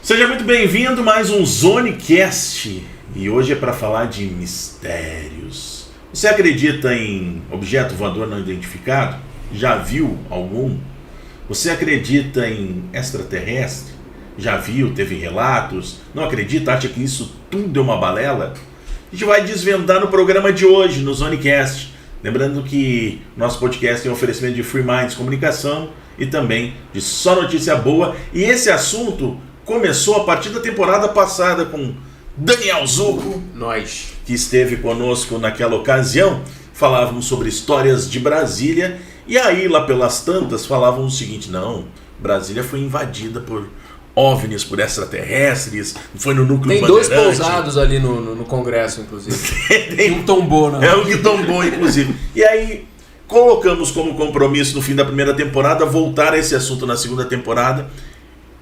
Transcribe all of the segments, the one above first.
Seja muito bem-vindo a mais um Zonecast. E hoje é para falar de mistérios. Você acredita em objeto voador não identificado? Já viu algum? Você acredita em extraterrestre? Já viu? Teve relatos? Não acredita? Acha que isso tudo é uma balela? A gente vai desvendar no programa de hoje, no Zonecast. Lembrando que nosso podcast tem um oferecimento de Free Minds Comunicação e também de Só Notícia Boa. E esse assunto começou a partir da temporada passada com Daniel Zucco, que esteve conosco naquela ocasião. Falávamos sobre histórias de Brasília e aí lá pelas tantas falavam o seguinte: não, Brasília foi invadida por OVNIs, por extraterrestres, foi no núcleo Bandeirante. Tem dois pousados ali no Congresso, inclusive. Tem um tombou, né? É um que tombou, inclusive. E aí colocamos como compromisso no fim da primeira temporada voltar a esse assunto na segunda temporada.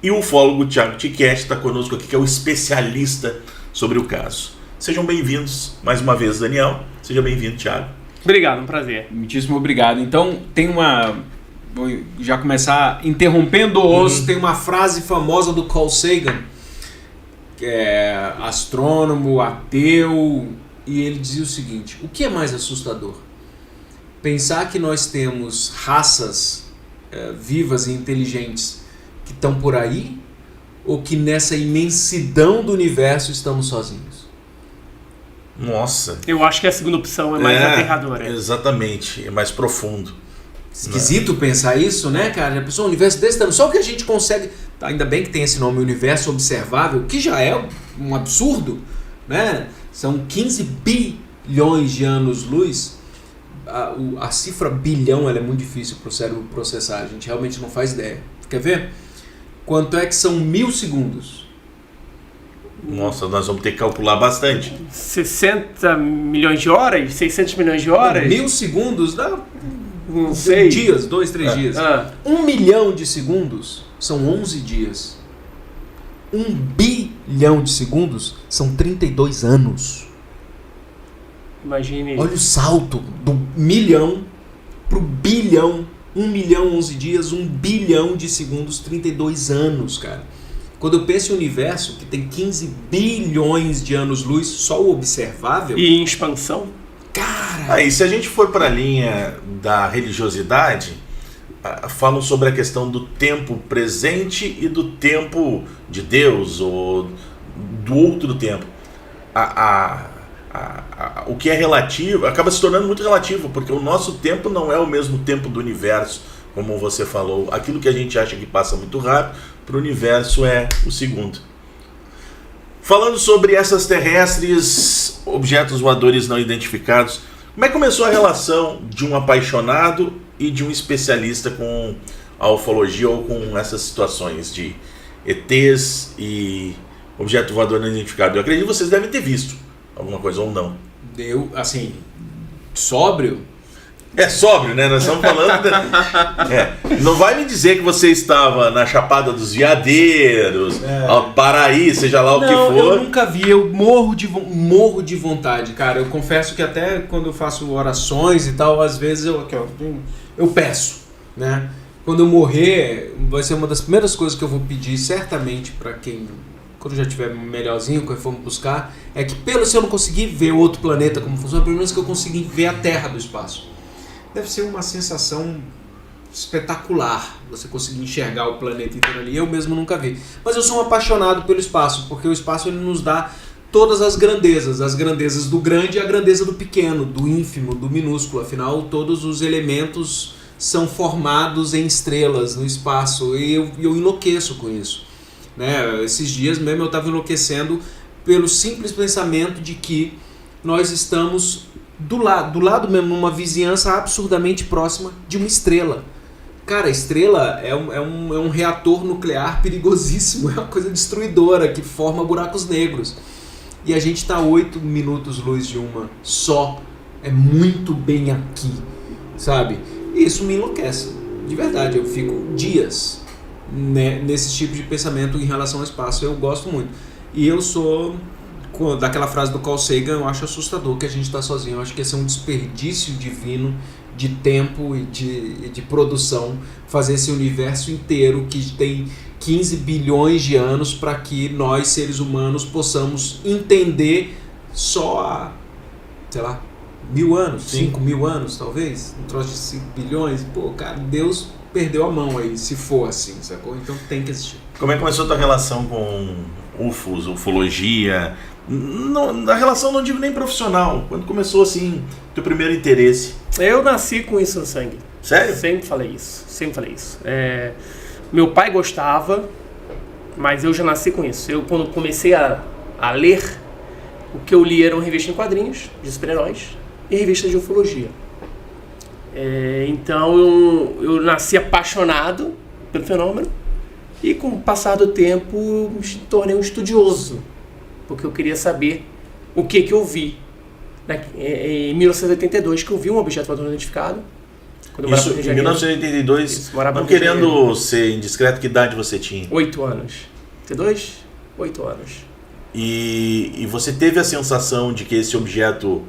E o ufólogo Thiago Tiquete está conosco aqui, que é o especialista sobre o caso. Sejam bem-vindos mais uma vez, Daniel. Seja bem-vindo, Thiago. Obrigado, um prazer. Muitíssimo obrigado. Então, vou já começar interrompendo-os. Tem uma frase famosa do Carl Sagan, que é astrônomo, ateu, e ele dizia o seguinte: o que é mais assustador? Pensar que nós temos raças vivas e inteligentes que estão por aí, ou que nessa imensidão do universo estamos sozinhos? Nossa. Eu acho que a segunda opção é mais aterradora. Exatamente, é mais profundo. Esquisito pensar isso, né, cara? Já pensou um universo desse tamanho? Só o que a gente consegue... Ainda bem que tem esse nome, universo observável, que já é um absurdo, né? São 15 bilhões de anos-luz. A cifra bilhão ela é muito difícil para o cérebro processar. A gente realmente não faz ideia. Quer ver? Quanto é que são 1000 segundos? Nossa, nós vamos ter que calcular bastante. 60 milhões de horas? 600 milhões de horas? 1000 segundos dá... Não sei. Dias, 2, 3 dias. 1 milhão de segundos são 11 dias. 1 bilhão de segundos são 32 anos. Imagine. Olha o salto do milhão pro bilhão. 1 milhão, 11 dias, 1 bilhão de segundos, 32 anos, cara. Quando eu penso em universo, que tem 15 bilhões de anos-luz, só o observável... E em expansão? Cara... Aí, se a gente for para a linha da religiosidade, falam sobre a questão do tempo presente e do tempo de Deus, ou do outro tempo. O que é relativo acaba se tornando muito relativo, porque o nosso tempo não é o mesmo tempo do universo, como você falou. Aquilo que a gente acha que passa muito rápido, para o universo é o segundo. Falando sobre essas terrestres, objetos voadores não identificados, como é que começou a relação de um apaixonado e de um especialista com a ufologia ou com essas situações de ETs e objeto voador não identificado? Eu acredito que vocês devem ter visto alguma coisa ou não. Eu, assim, sóbrio? É sóbrio, né? Nós estamos falando... Não vai me dizer que você estava na Chapada dos Veadeiros, Paraí, seja lá o que for. Eu nunca vi, eu morro de vontade, cara. Eu confesso que até quando eu faço orações e tal, às vezes eu peço, né? Quando eu morrer, vai ser uma das primeiras coisas que eu vou pedir, certamente, para quem... Quando eu já estiver melhorzinho, quando for me buscar, é que se eu não conseguir ver outro planeta como funciona, pelo menos que eu consiga ver a Terra do espaço. Deve ser uma sensação espetacular, você conseguir enxergar o planeta inteiro ali. Eu mesmo nunca vi. Mas eu sou um apaixonado pelo espaço, porque o espaço ele nos dá todas as grandezas do grande e a grandeza do pequeno, do ínfimo, do minúsculo. Afinal, todos os elementos são formados em estrelas no espaço, e eu enlouqueço com isso. Né? Esses dias mesmo eu estava enlouquecendo pelo simples pensamento de que nós estamos do lado mesmo, numa vizinhança absurdamente próxima de uma estrela. Cara, a estrela é um reator nuclear perigosíssimo, é uma coisa destruidora que forma buracos negros. E a gente está a 8 minutos luz de uma só. É muito bem aqui, sabe? E isso me enlouquece, de verdade. Eu fico dias, né, nesse tipo de pensamento em relação ao espaço. Eu gosto muito. E eu sou... daquela frase do Carl Sagan, eu acho assustador que a gente está sozinho. Eu acho que esse é um desperdício divino de tempo e de produção, fazer esse universo inteiro que tem 15 bilhões de anos para que nós, seres humanos, possamos entender só há, sei lá, 1000 anos, 5.000 anos talvez, um troço de 5 bilhões. Pô, cara, Deus perdeu a mão aí, se for assim, sacou? Então tem que existir. Como é que começou a tua relação com UFOs, ufologia? A relação não digo nem profissional, quando começou assim, teu primeiro interesse? Eu nasci com isso no sangue. Sério? Sempre falei isso. Meu pai gostava, mas eu já nasci com isso. Eu, quando comecei a ler, o que eu li eram revistas em quadrinhos, de super-heróis, e revistas de ufologia. Então eu nasci apaixonado pelo fenômeno, e com o passar do tempo me tornei um estudioso, porque eu queria saber o que eu vi. Em 1982, que eu vi um objeto voador não identificado. Isso, em 1982, isso, não querendo ser indiscreto, que idade você tinha? 8 anos. 8 anos. E você teve a sensação de que esse objeto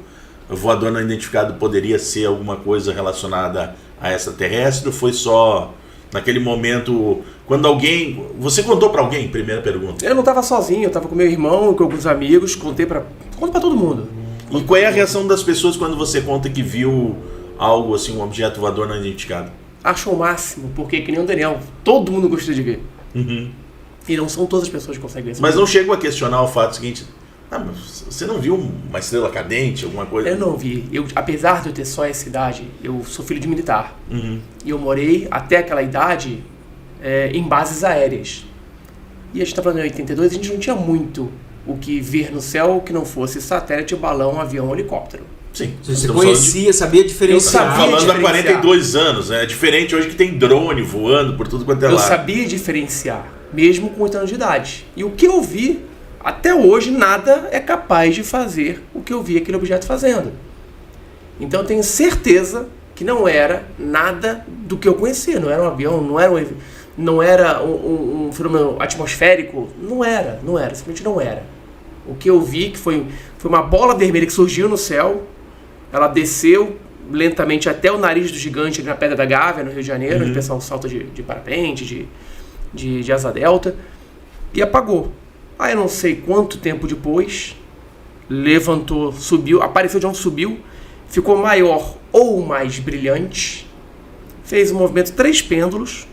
voador não identificado poderia ser alguma coisa relacionada a extraterrestre, ou foi só naquele momento, quando alguém... Você contou pra alguém? Primeira pergunta. Eu não estava sozinho, eu estava com meu irmão, com alguns amigos, conto pra todo mundo. E qual é a reação das pessoas quando você conta que viu algo assim, um objeto voador não identificado? Acho o máximo, porque que nem o Daniel, todo mundo gosta de ver. Uhum. E não são todas as pessoas que conseguem ver. Mas não chegam a questionar o fato seguinte: mas você não viu uma estrela cadente, alguma coisa? Eu não vi. Apesar de eu ter só essa idade, eu sou filho de militar. Uhum. E eu morei até aquela idade em bases aéreas. E a gente está falando em 82, a gente não tinha muito o que ver no céu que não fosse satélite, balão, avião, helicóptero. Sim. Você conhecia, sabia diferenciar. Eu sabia falando há 42 anos, é diferente hoje que tem drone voando por tudo quanto é lado. Eu sabia diferenciar, mesmo com 8 anos de idade. E o que eu vi, até hoje, nada é capaz de fazer o que eu vi aquele objeto fazendo. Então eu tenho certeza que não era nada do que eu conhecia. Não era um avião, não era um fenômeno atmosférico. Não era, simplesmente não era. O que eu vi que foi uma bola vermelha que surgiu no céu. Ela desceu lentamente até o nariz do gigante ali na Pedra da Gávea, no Rio de Janeiro, onde o pessoal salta de parapente, de asa delta, e apagou. Aí eu não sei quanto tempo depois, levantou, subiu, apareceu de onde subiu, ficou maior ou mais brilhante, fez um movimento 3 pêndulos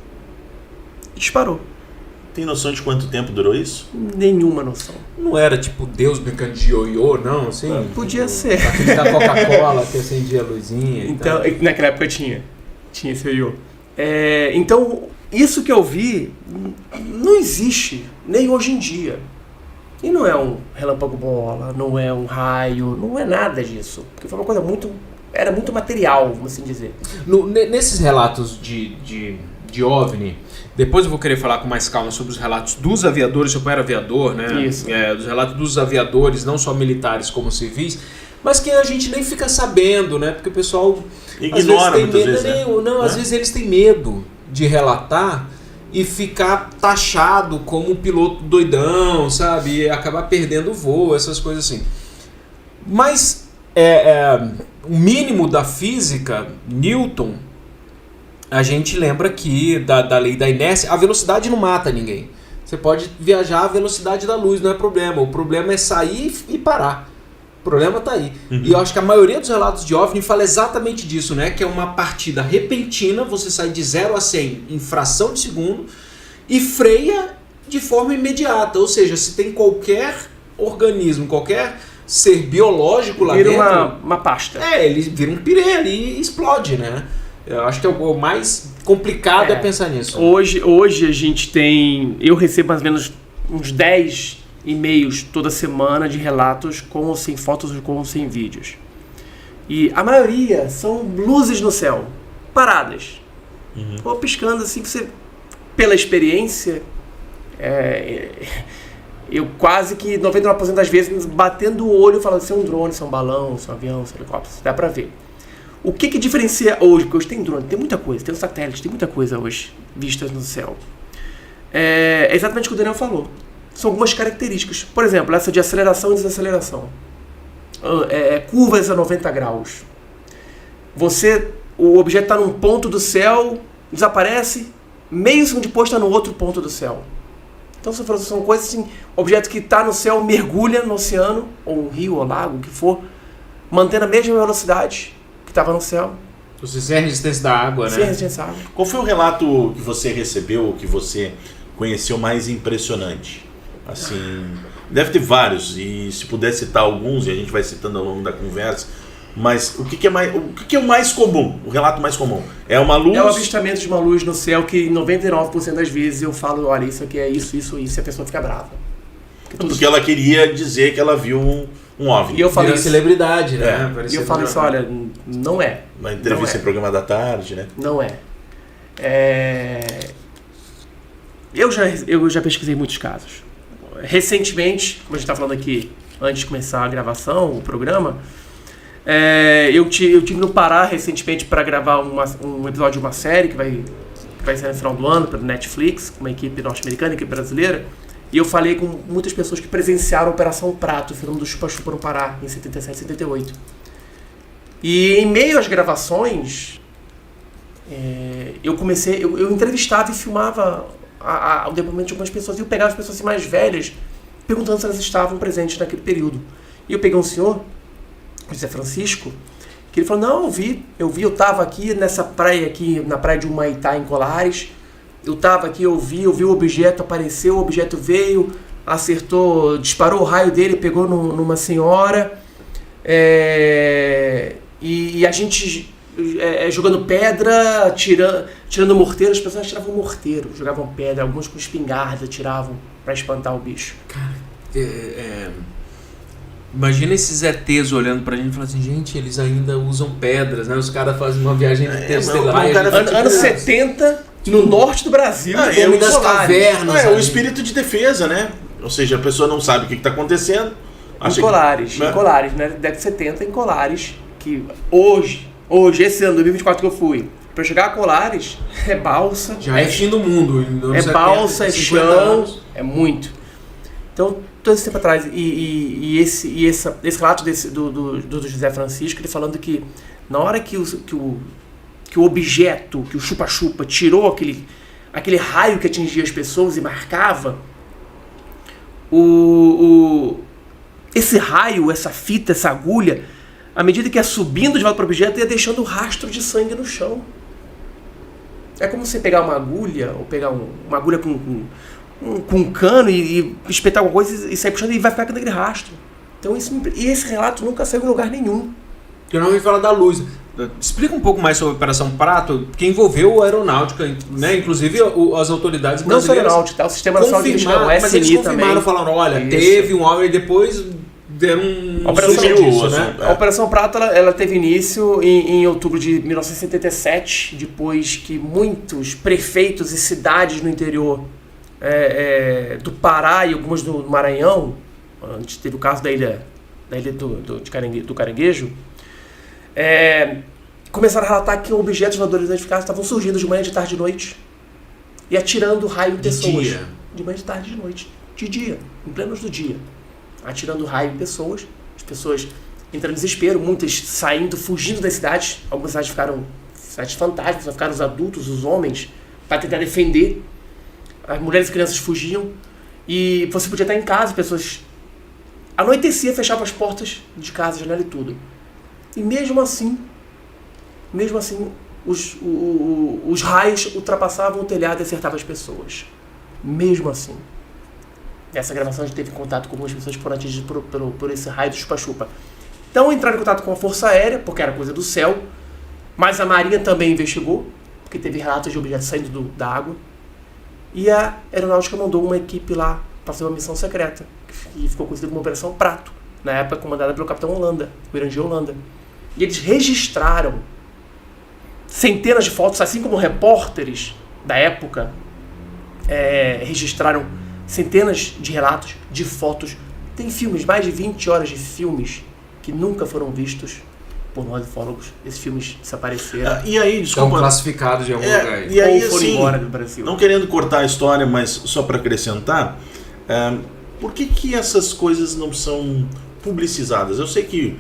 e disparou. Tem noção de quanto tempo durou isso? Nenhuma noção. Não era tipo Deus brincando de ioiô, não? Assim, podia ser. Aquele da Coca-Cola que acendia a luzinha. Então, naquela época tinha esse ioiô. Então, isso que eu vi não existe, nem hoje em dia. E não é um relâmpago bola, não é um raio, não é nada disso. Porque foi uma coisa era muito material, vamos assim dizer. Nesses relatos de OVNI, depois eu vou querer falar com mais calma sobre os relatos dos aviadores, seu pai era aviador, né? Isso. Dos relatos dos aviadores, não só militares como civis, mas que a gente nem fica sabendo, né? Porque o pessoal ignora muitas vezes, né? Às vezes eles têm medo de relatar e ficar taxado como um piloto doidão, sabe? E acabar perdendo o voo, essas coisas assim. Mas o mínimo da física, Newton, a gente lembra aqui da lei da inércia. A velocidade não mata ninguém. Você pode viajar à velocidade da luz, não é problema. O problema é sair e parar. O problema está aí. Uhum. E eu acho que a maioria dos relatos de OVNI fala exatamente disso, né? Que é uma partida repentina, você sai de 0 a 100 em fração de segundo e freia de forma imediata. Ou seja, se tem qualquer organismo, qualquer ser biológico lá dentro... Vira uma pasta. Ele vira um pirê ali e explode, né? Eu acho que o mais complicado é pensar nisso. Hoje a gente tem... Eu recebo mais ou menos uns 10 e-mails toda semana de relatos com ou sem fotos ou com ou sem vídeos. E a maioria são luzes no céu, paradas. Ou piscando assim, você, pela experiência, eu quase que 99% das vezes batendo o olho falando se é um drone, se é um balão, se é um avião, se é um helicóptero, dá pra ver. O que diferencia hoje? Porque hoje tem drone, tem muita coisa, tem um satélite, tem muita coisa hoje vistas no céu. É exatamente o que o Daniel falou. São algumas características. Por exemplo, essa de aceleração e desaceleração. Curvas a 90 graus. O objeto está num ponto do céu, desaparece meio segundo depois está no outro ponto do céu. Então são coisas assim, objeto que está no céu mergulha no oceano, ou um rio, ou lago, o que for, mantendo a mesma velocidade que estava no céu. Você sem a resistência da água, Sem né? resistência à água. Qual foi o relato que você recebeu, ou que você conheceu mais impressionante? Assim, deve ter vários, e se puder citar alguns, e a gente vai citando ao longo da conversa, mas o que é o mais comum, o relato mais comum? É uma luz? É o avistamento de uma luz no céu que 99% das vezes eu falo, olha, isso aqui é isso, e a pessoa fica brava. Porque ela queria dizer que ela viu um OVNI. E eu falo Vira isso, celebridade, né? e eu falo isso, olha, não é. Uma entrevista em programa da tarde, né? Não é. Eu já pesquisei muitos casos. Recentemente, como a gente está falando aqui, antes de começar a gravação, o programa, eu tive no Pará recentemente para gravar um episódio de uma série que vai sair no final do ano pelo Netflix, com uma equipe norte-americana, equipe brasileira, e eu falei com muitas pessoas que presenciaram a Operação Prato, o fenômeno do chupa-chupa no Pará, em 77 e 78. E em meio às gravações, eu entrevistava e filmava o depoimento de algumas pessoas, e eu pegava as pessoas assim, mais velhas, perguntando se elas estavam presentes naquele período. E eu peguei um senhor, José Francisco, que ele falou, não, eu estava aqui nessa praia aqui, na praia de Humaitá, em Colares, eu estava aqui, eu vi o objeto, apareceu, o objeto veio, acertou, disparou o raio dele, pegou numa senhora, e a gente jogando pedra, tirando morteiro, as pessoas tiravam morteiro, jogavam pedra, alguns com espingarda tiravam para espantar o bicho. Cara, imagina esses ETs olhando pra gente e falando assim, gente, eles ainda usam pedras, né? Os caras fazem uma viagem interestelar. Anos 70, no norte do Brasil, no meio das cavernas. É o espírito de defesa, né? Ou seja, a pessoa não sabe o que está acontecendo. Em Colares, né? Década de 70, em Colares, que hoje, esse ano, 2024 que eu fui, pra chegar a Colares, é balsa. Já é fim do mundo. É balsa, é chão, é muito. Então, todo esse tempo atrás, esse relato do José Francisco, ele falando que na hora que o objeto, que o chupa-chupa tirou aquele raio que atingia as pessoas e marcava, esse raio, essa fita, essa agulha, à medida que ia subindo de volta para o objeto, ia deixando rastro de sangue no chão. É como você pegar uma agulha, ou pegar uma agulha com um cano e espetar alguma coisa e sair puxando e vai ficar com aquele rastro. Então esse relato nunca saiu em lugar nenhum. Eu não ouvi falar da luz. Explica um pouco mais sobre a Operação Prato, que envolveu a aeronáutica, né? Inclusive as autoridades brasileiras. Não só a aeronáutica, o Sistema Nacional de Investigação, o mas eles SNI confirmaram, também. falaram, olha, Isso. teve um OVNI e depois deram um Operação disso, né? A Operação Prato ela teve início em outubro de 1977, depois que muitos prefeitos e cidades no interior do Pará e algumas do Maranhão, antes teve o caso da ilha do Caranguejo, começaram a relatar que objetos voadores identificados estavam surgindo de manhã, de tarde e de noite e atirando raio em pessoas. Dia. De manhã, de tarde e de noite. De dia, em pleno luz do dia. Atirando raio em pessoas, as pessoas entrando em desespero, muitas saindo, fugindo das cidades. Algumas cidades ficaram cidades fantasmas, só ficaram os adultos, os homens, para tentar defender. As mulheres e crianças fugiam e você podia estar em casa, pessoas anoitecia, fechava as portas de casa, janela e tudo. E mesmo assim os raios ultrapassavam o telhado e acertavam as pessoas. Mesmo assim. Nessa gravação a gente teve contato com algumas pessoas que foram atingidas por esse raio do chupa-chupa. Então entraram em contato com a Força Aérea, porque era coisa do céu, mas a Marinha também investigou, porque teve relatos de objetos saindo da água. E a Aeronáutica mandou uma equipe lá para fazer uma missão secreta, que ficou conhecida como Operação Prato, na época comandada pelo capitão Holanda, o Irangê Holanda. E eles registraram centenas de fotos, assim como repórteres da época registraram centenas de relatos, de fotos. Tem filmes, mais de 20 horas de filmes que nunca foram vistos por nós ufólogos. Esses filmes desapareceram. E aí, desculpa, Estão classificados de algum lugar. E aí, ou foram assim, embora do Brasil. Não querendo cortar a história, mas só para acrescentar, por que essas coisas não são publicizadas? Eu sei que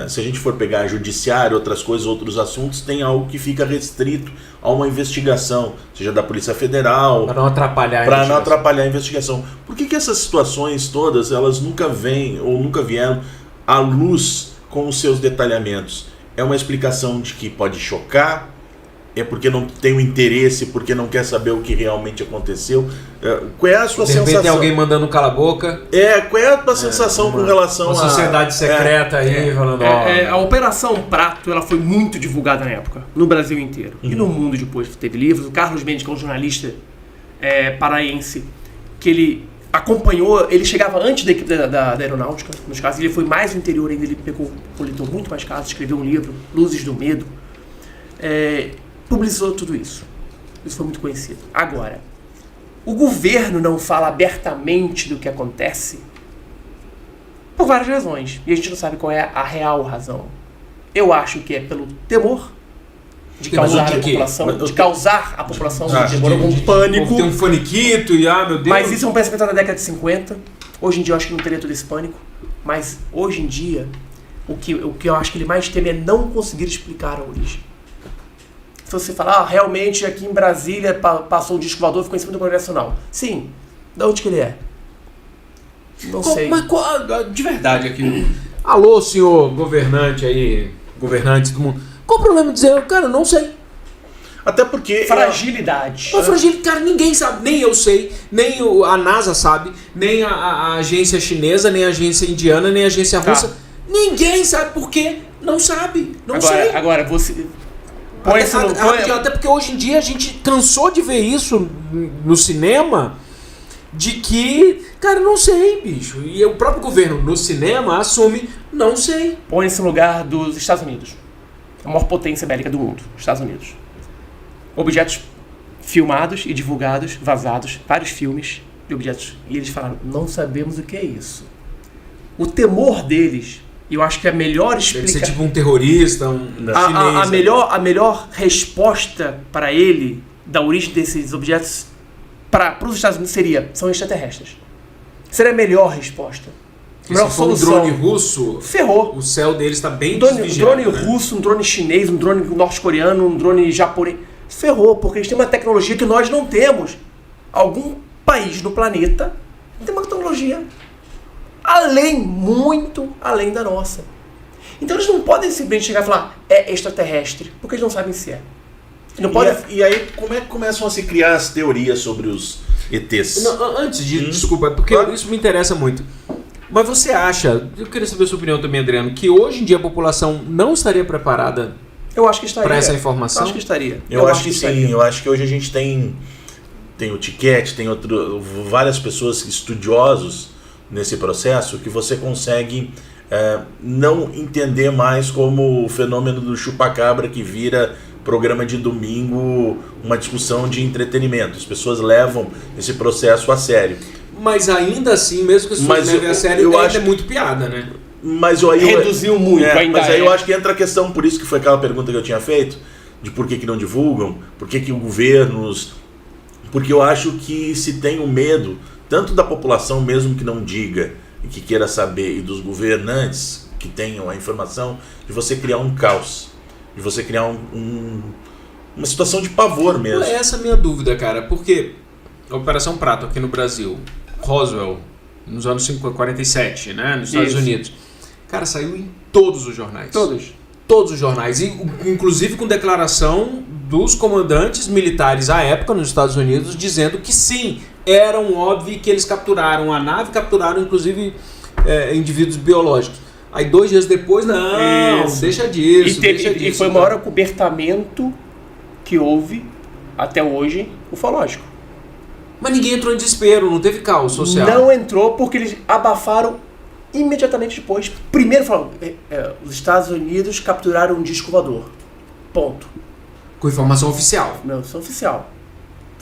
se a gente for pegar judiciário, outras coisas, outros assuntos, tem algo que fica restrito a uma investigação, seja da Polícia Federal, para não atrapalhar a investigação. Por que essas situações todas, elas nunca vêm ou nunca vieram à luz com os seus detalhamentos? É uma explicação de que pode chocar? É porque não tem o interesse, porque não quer saber o que realmente aconteceu? Qual é a sua sensação? De repente tem alguém mandando cala a boca. Qual é a tua sensação com relação uma sociedade secreta aí, falando... A Operação Prato, ela foi muito divulgada na época, no Brasil inteiro. E no mundo depois teve livros. O Carlos Mendes, que é um jornalista paraense, que ele acompanhou, ele chegava antes da equipe da aeronáutica, nos casos, ele foi mais no interior ainda, ele coletou muito mais casos, escreveu um livro, Luzes do Medo, publicou tudo isso. Isso foi muito conhecido. Agora, o governo não fala abertamente do que acontece por várias razões, e a gente não sabe qual é a real razão. Eu acho que é pelo temor de causar a população um pânico. Tem um faniquito e meu Deus. Mas isso é um pensamento da década de 50. Hoje em dia eu acho que não teria todo esse pânico. Mas hoje em dia, o que eu acho que ele mais teme é não conseguir explicar a origem. Se você falar, realmente aqui em Brasília passou um disco voador e ficou em cima do Congresso Nacional. Sim. De onde que ele é? Não sei. Mas de verdade aqui. Alô, senhor governante aí, governantes do mundo. Qual o problema de dizer, cara, não sei. Até porque... Fragilidade. Cara, ninguém sabe, nem eu sei, nem a NASA sabe, nem a agência chinesa, nem a agência indiana, nem a agência russa. Ninguém sabe por quê. Não sabe. Não sei. Agora, você... Até porque hoje em dia a gente cansou de ver isso no cinema, de que, cara, não sei, bicho. E o próprio governo no cinema assume, não sei. Põe-se no lugar dos Estados Unidos. A maior potência bélica do mundo, Estados Unidos. Objetos filmados e divulgados, vazados, vários filmes de objetos. E eles falaram, não sabemos o que é isso. O temor deles, e eu acho que a melhor explicação... Deve ser tipo um terrorista, chinês. A melhor resposta para ele, da origem desses objetos, para os Estados Unidos são extraterrestres. Seria a melhor resposta. Se for um drone russo, ferrou. O céu deles está bem desvigiado. Um drone russo, um drone chinês, um drone norte-coreano, um drone japonês. Ferrou, porque eles têm uma tecnologia que nós não temos. Algum país no planeta tem uma tecnologia muito além da nossa. Então eles não podem simplesmente chegar e falar é extraterrestre, porque eles não sabem se é. Não pode... E aí, como é que começam a se criar as teorias sobre os ETs? Não, antes de... Desculpa, porque isso me interessa muito. Mas você acha, eu queria saber a sua opinião também, Adriano, que hoje em dia a população não estaria preparada para essa informação? Eu acho que estaria. Eu acho que sim. Eu acho que hoje a gente tem o Tiquete, tem várias pessoas estudiosos nesse processo que você consegue não entender mais como o fenômeno do chupacabra que vira programa de domingo, uma discussão de entretenimento. As pessoas levam esse processo a sério. Mas ainda assim, mesmo que as pessoas levem a sério, eu acho muito piada, né? Mas reduziu muito. Mas aí eu acho que entra a questão, por isso que foi aquela pergunta que eu tinha feito, de por que não divulgam, por que o governo... Porque eu acho que se tem o medo, tanto da população mesmo que não diga e que queira saber, e dos governantes que tenham a informação, de você criar um caos, de você criar uma situação de pavor mesmo. Essa é a minha dúvida, cara, porque a Operação Prato aqui no Brasil, Roswell, nos anos 47, né, nos Estados Unidos, cara, saiu em todos os jornais. Todos os jornais, inclusive com declaração dos comandantes militares à época nos Estados Unidos, dizendo que sim, era um óbvio que eles capturaram a nave, capturaram inclusive indivíduos biológicos. Aí 2 dias depois, não, deixa disso. E foi o maior acobertamento que houve até hoje ufológico. Mas ninguém entrou em desespero, não teve caos social. Não entrou porque eles abafaram imediatamente depois. Primeiro falaram, os Estados Unidos capturaram um disco voador. Ponto. Com informação oficial. Informação oficial.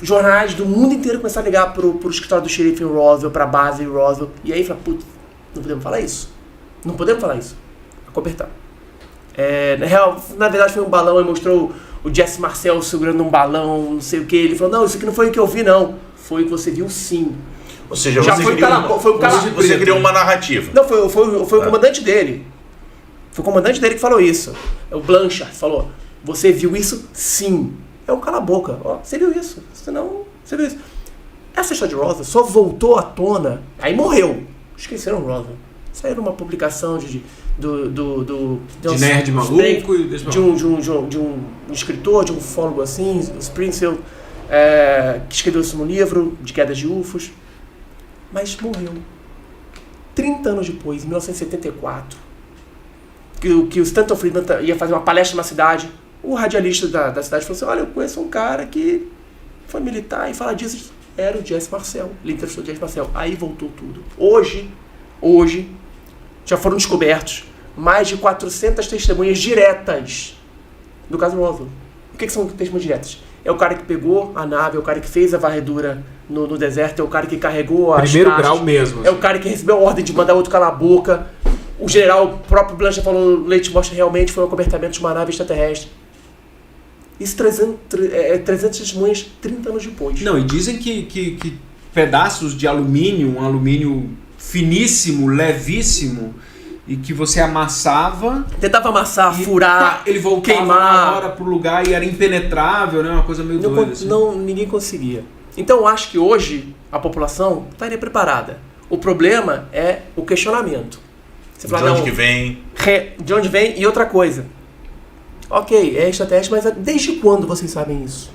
Jornais do mundo inteiro começaram a ligar pro escritório do xerife em Roswell, pra base em Roswell. E aí falaram, putz, não podemos falar isso. Não podemos falar isso. Acobertar. Na verdade foi um balão, ele mostrou o Jesse Marcel segurando um balão, não sei o que. Ele falou, não, isso aqui não foi o que eu vi, não. Foi o que você viu, sim. Ou seja, você criou uma narrativa. Não, foi o comandante dele. Foi o comandante dele que falou isso. O Blanchard falou, você viu isso? Sim. É um cala a boca. Ó, você viu isso? Senão, você viu isso. Essa história de Roswell só voltou à tona, aí morreu. Esqueceram Roswell. Saiu numa publicação de nerd maluco e de um escritor, de um ufólogo assim, o Springfield, que escreveu isso no livro de quedas de UFOs. Mas morreu. 30 anos depois, em 1974, que o Stanton Friedman ia fazer uma palestra numa cidade, o radialista da cidade falou assim, olha, eu conheço um cara que foi militar e fala disso. Era o Jesse Marcel. Ele entrevistou o Jesse Marcel. Aí voltou tudo. Hoje, já foram descobertos mais de 400 testemunhas diretas do caso Roswell. O que são testemunhas diretas? É o cara que pegou a nave, é o cara que fez a varredura no deserto, é o cara que carregou as primeiro caixas, grau mesmo. é o cara que recebeu a ordem de mandar outro calar a boca. O general, o próprio Blanchard falou, o leite mostra realmente foi um acobertamento de uma nave extraterrestre. Isso 300 testemunhas 30 anos depois. Não, e dizem que pedaços de alumínio, um alumínio finíssimo, levíssimo, e que você amassava... Tentava amassar, furar, ele voltava queimar. na hora pro lugar e era impenetrável, né? Uma coisa meio doida. Assim. Ninguém conseguia. Então eu acho que hoje a população estaria preparada. O problema é o questionamento. Você fala, de onde que vem? De onde vem? E outra coisa. Ok, é extraterrestre, mas desde quando vocês sabem isso?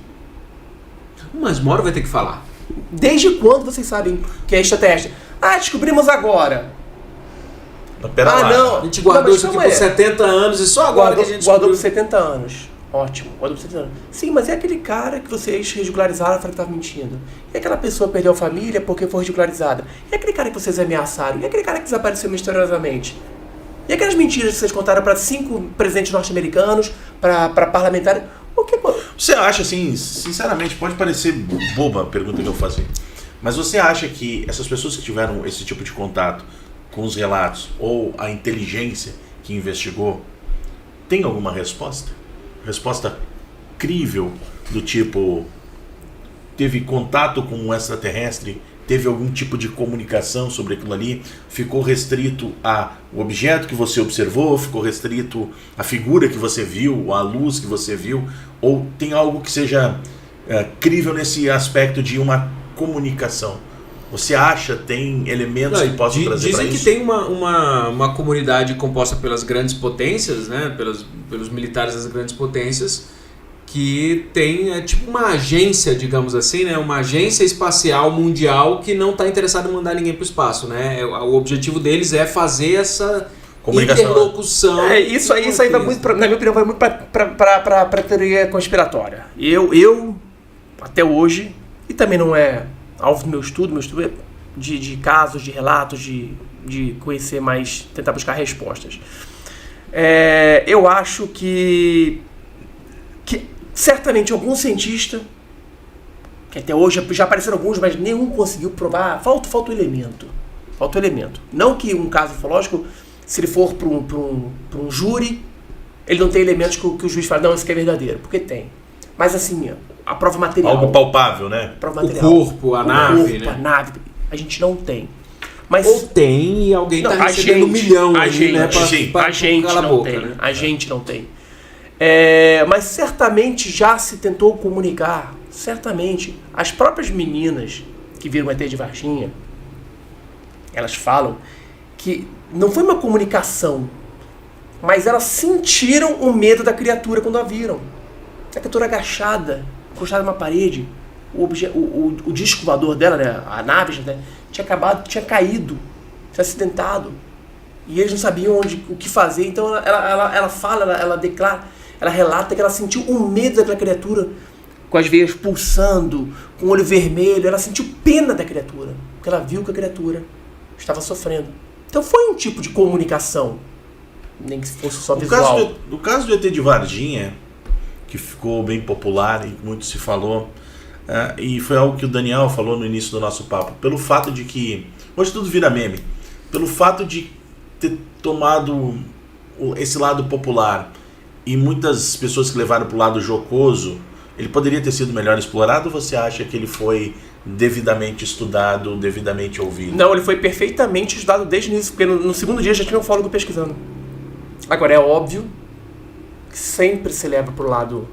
Mas uma hora vai ter que falar. Desde quando vocês sabem que é extraterrestre? Ah, descobrimos agora. Pera lá. Não. A gente guardou isso aqui por 70 anos e só agora que a gente guardou descobriu. por 70 anos. Ótimo, guardou por 70 anos. Sim, mas é aquele cara que vocês regularizaram e falaram que estava mentindo. E aquela pessoa perdeu a família porque foi ridicularizada. E aquele cara que vocês ameaçaram. E aquele cara que desapareceu misteriosamente. E aquelas mentiras que vocês contaram para 5 presidentes norte-americanos, para parlamentares. O que... Você acha, assim, sinceramente, pode parecer boba a pergunta que eu faço, mas você acha que essas pessoas que tiveram esse tipo de contato com os relatos, ou a inteligência que investigou, tem alguma resposta? Resposta crível, do tipo, teve contato com um extraterrestre, teve algum tipo de comunicação sobre aquilo ali, ficou restrito ao objeto que você observou, ficou restrito à figura que você viu, à luz que você viu, ou tem algo que seja crível nesse aspecto de uma comunicação? Você acha, tem elementos que possam trazer para isso? Dizem que tem uma comunidade composta pelas grandes potências, né, pelos militares das grandes potências, que tem tipo uma agência, digamos assim, né, uma agência espacial mundial que não está interessada em mandar ninguém para o espaço, né? O objetivo deles é fazer essa interlocução. Isso aí vai muito, na minha opinião, vai muito para teoria conspiratória. Eu até hoje, e também não é alvo do meu estudo é de casos, de relatos, de conhecer mais, tentar buscar respostas. Eu acho que certamente algum cientista, que até hoje já apareceram alguns, mas nenhum conseguiu provar, falta o elemento. Falta o elemento. Não que um caso ufológico, se ele for para um júri, ele não tem elementos que o juiz fala, não, isso aqui é verdadeiro, porque tem. Mas assim, a prova material. Algo palpável, né? Prova material. O corpo, a nave, né? A nave, a gente não tem. Mas, ou tem e alguém está recebendo 1 milhão a aí, gente, né? A gente calar não a boca, tem. Né? A gente não tem. Mas certamente já se tentou comunicar, certamente, as próprias meninas que viram o ET de Varginha, elas falam que não foi uma comunicação, mas elas sentiram o medo da criatura quando a viram. A criatura agachada, encostada numa parede, o disco voador dela, né, a nave, né, tinha caído, tinha acidentado. E eles não sabiam o que fazer, então ela fala, ela declara, ela relata que ela sentiu o medo daquela criatura, com as veias pulsando, com o olho vermelho, ela sentiu pena da criatura, porque ela viu que a criatura estava sofrendo. Então foi um tipo de comunicação, nem que fosse só visual. No caso do ET de Varginha, que ficou bem popular e muito se falou, e foi algo que o Daniel falou no início do nosso papo, pelo fato de que, hoje tudo vira meme, pelo fato de ter tomado esse lado popular e muitas pessoas que levaram para o lado jocoso, ele poderia ter sido melhor explorado, ou você acha que ele foi devidamente estudado, devidamente ouvido? Não, ele foi perfeitamente estudado desde o início, porque no segundo dia já tinha um ufólogo pesquisando. Agora, é óbvio que sempre se leva pro lado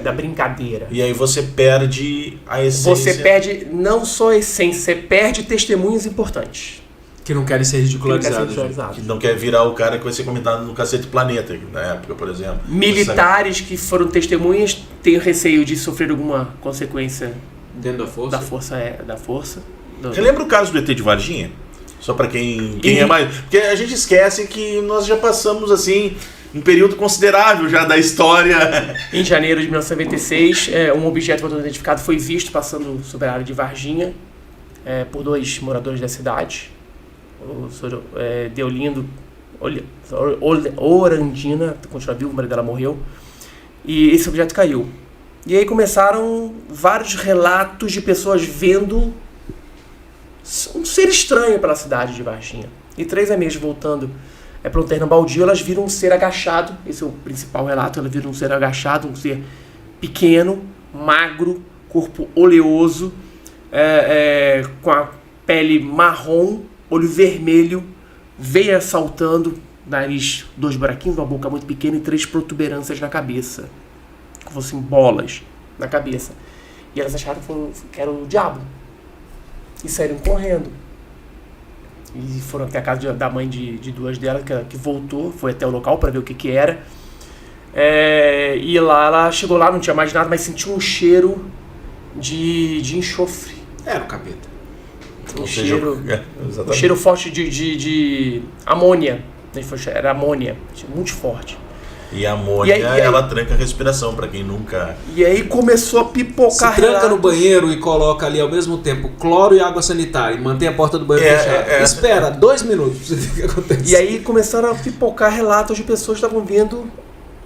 da brincadeira. E aí você perde a essência. Você perde não só a essência, você perde testemunhos importantes. Que não querem ser ridicularizados. Que não quer virar o cara que vai ser comentado no Cacete Planeta, na época, por exemplo. Militares que foram testemunhas têm receio de sofrer alguma consequência Dentro da força? Da força. Você lembra o caso do ET de Varginha? Só pra quem é mais... Porque a gente esquece que nós já passamos, assim, um período considerável já da história. Em janeiro de 1996, um objeto voador identificado foi visto passando sobre a área de Varginha por 2 moradores da cidade. O senhor Deolindo Orandina, continua vivo, o marido dela morreu. E esse objeto caiu. E aí começaram vários relatos de pessoas vendo um ser estranho pela cidade de Varginha. E 3 amigas voltando para um terreno baldio, elas viram um ser agachado. Esse é o principal relato. Elas viram um ser agachado, um ser pequeno, magro, corpo oleoso, com a pele marrom, olho vermelho, veia saltando, nariz, 2 buraquinhos, uma boca muito pequena e 3 protuberâncias na cabeça, como fossem bolas na cabeça. E elas acharam que era o diabo e saíram correndo. E foram até a casa da mãe de 2 delas, que voltou, foi até o local para ver o que era. E lá, ela chegou lá, não tinha mais nada, mas sentiu um cheiro de enxofre. Era o capeta. Um cheiro forte de amônia. Era amônia, muito forte. E a amônia, ela tranca a respiração, pra quem nunca... E aí começou a pipocar. Se tranca no banheiro e coloca ali ao mesmo tempo cloro e água sanitária e mantém a porta do banheiro fechada. Espera 2 minutos pra você ver o que acontece. E aí começaram a pipocar relatos de pessoas que estavam vendo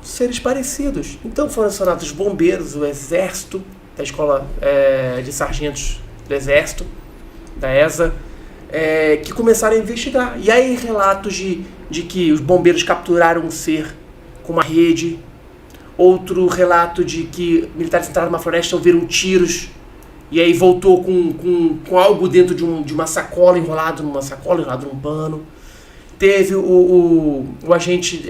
seres parecidos. Então foram acionados os bombeiros, o exército, da escola de sargentos do exército, da ESA, que começaram a investigar. E aí relatos de que os bombeiros capturaram um ser com uma rede. Outro relato de que militares entraram numa floresta, ouviram tiros e aí voltou com algo dentro de uma sacola, enrolado num pano. Teve o agente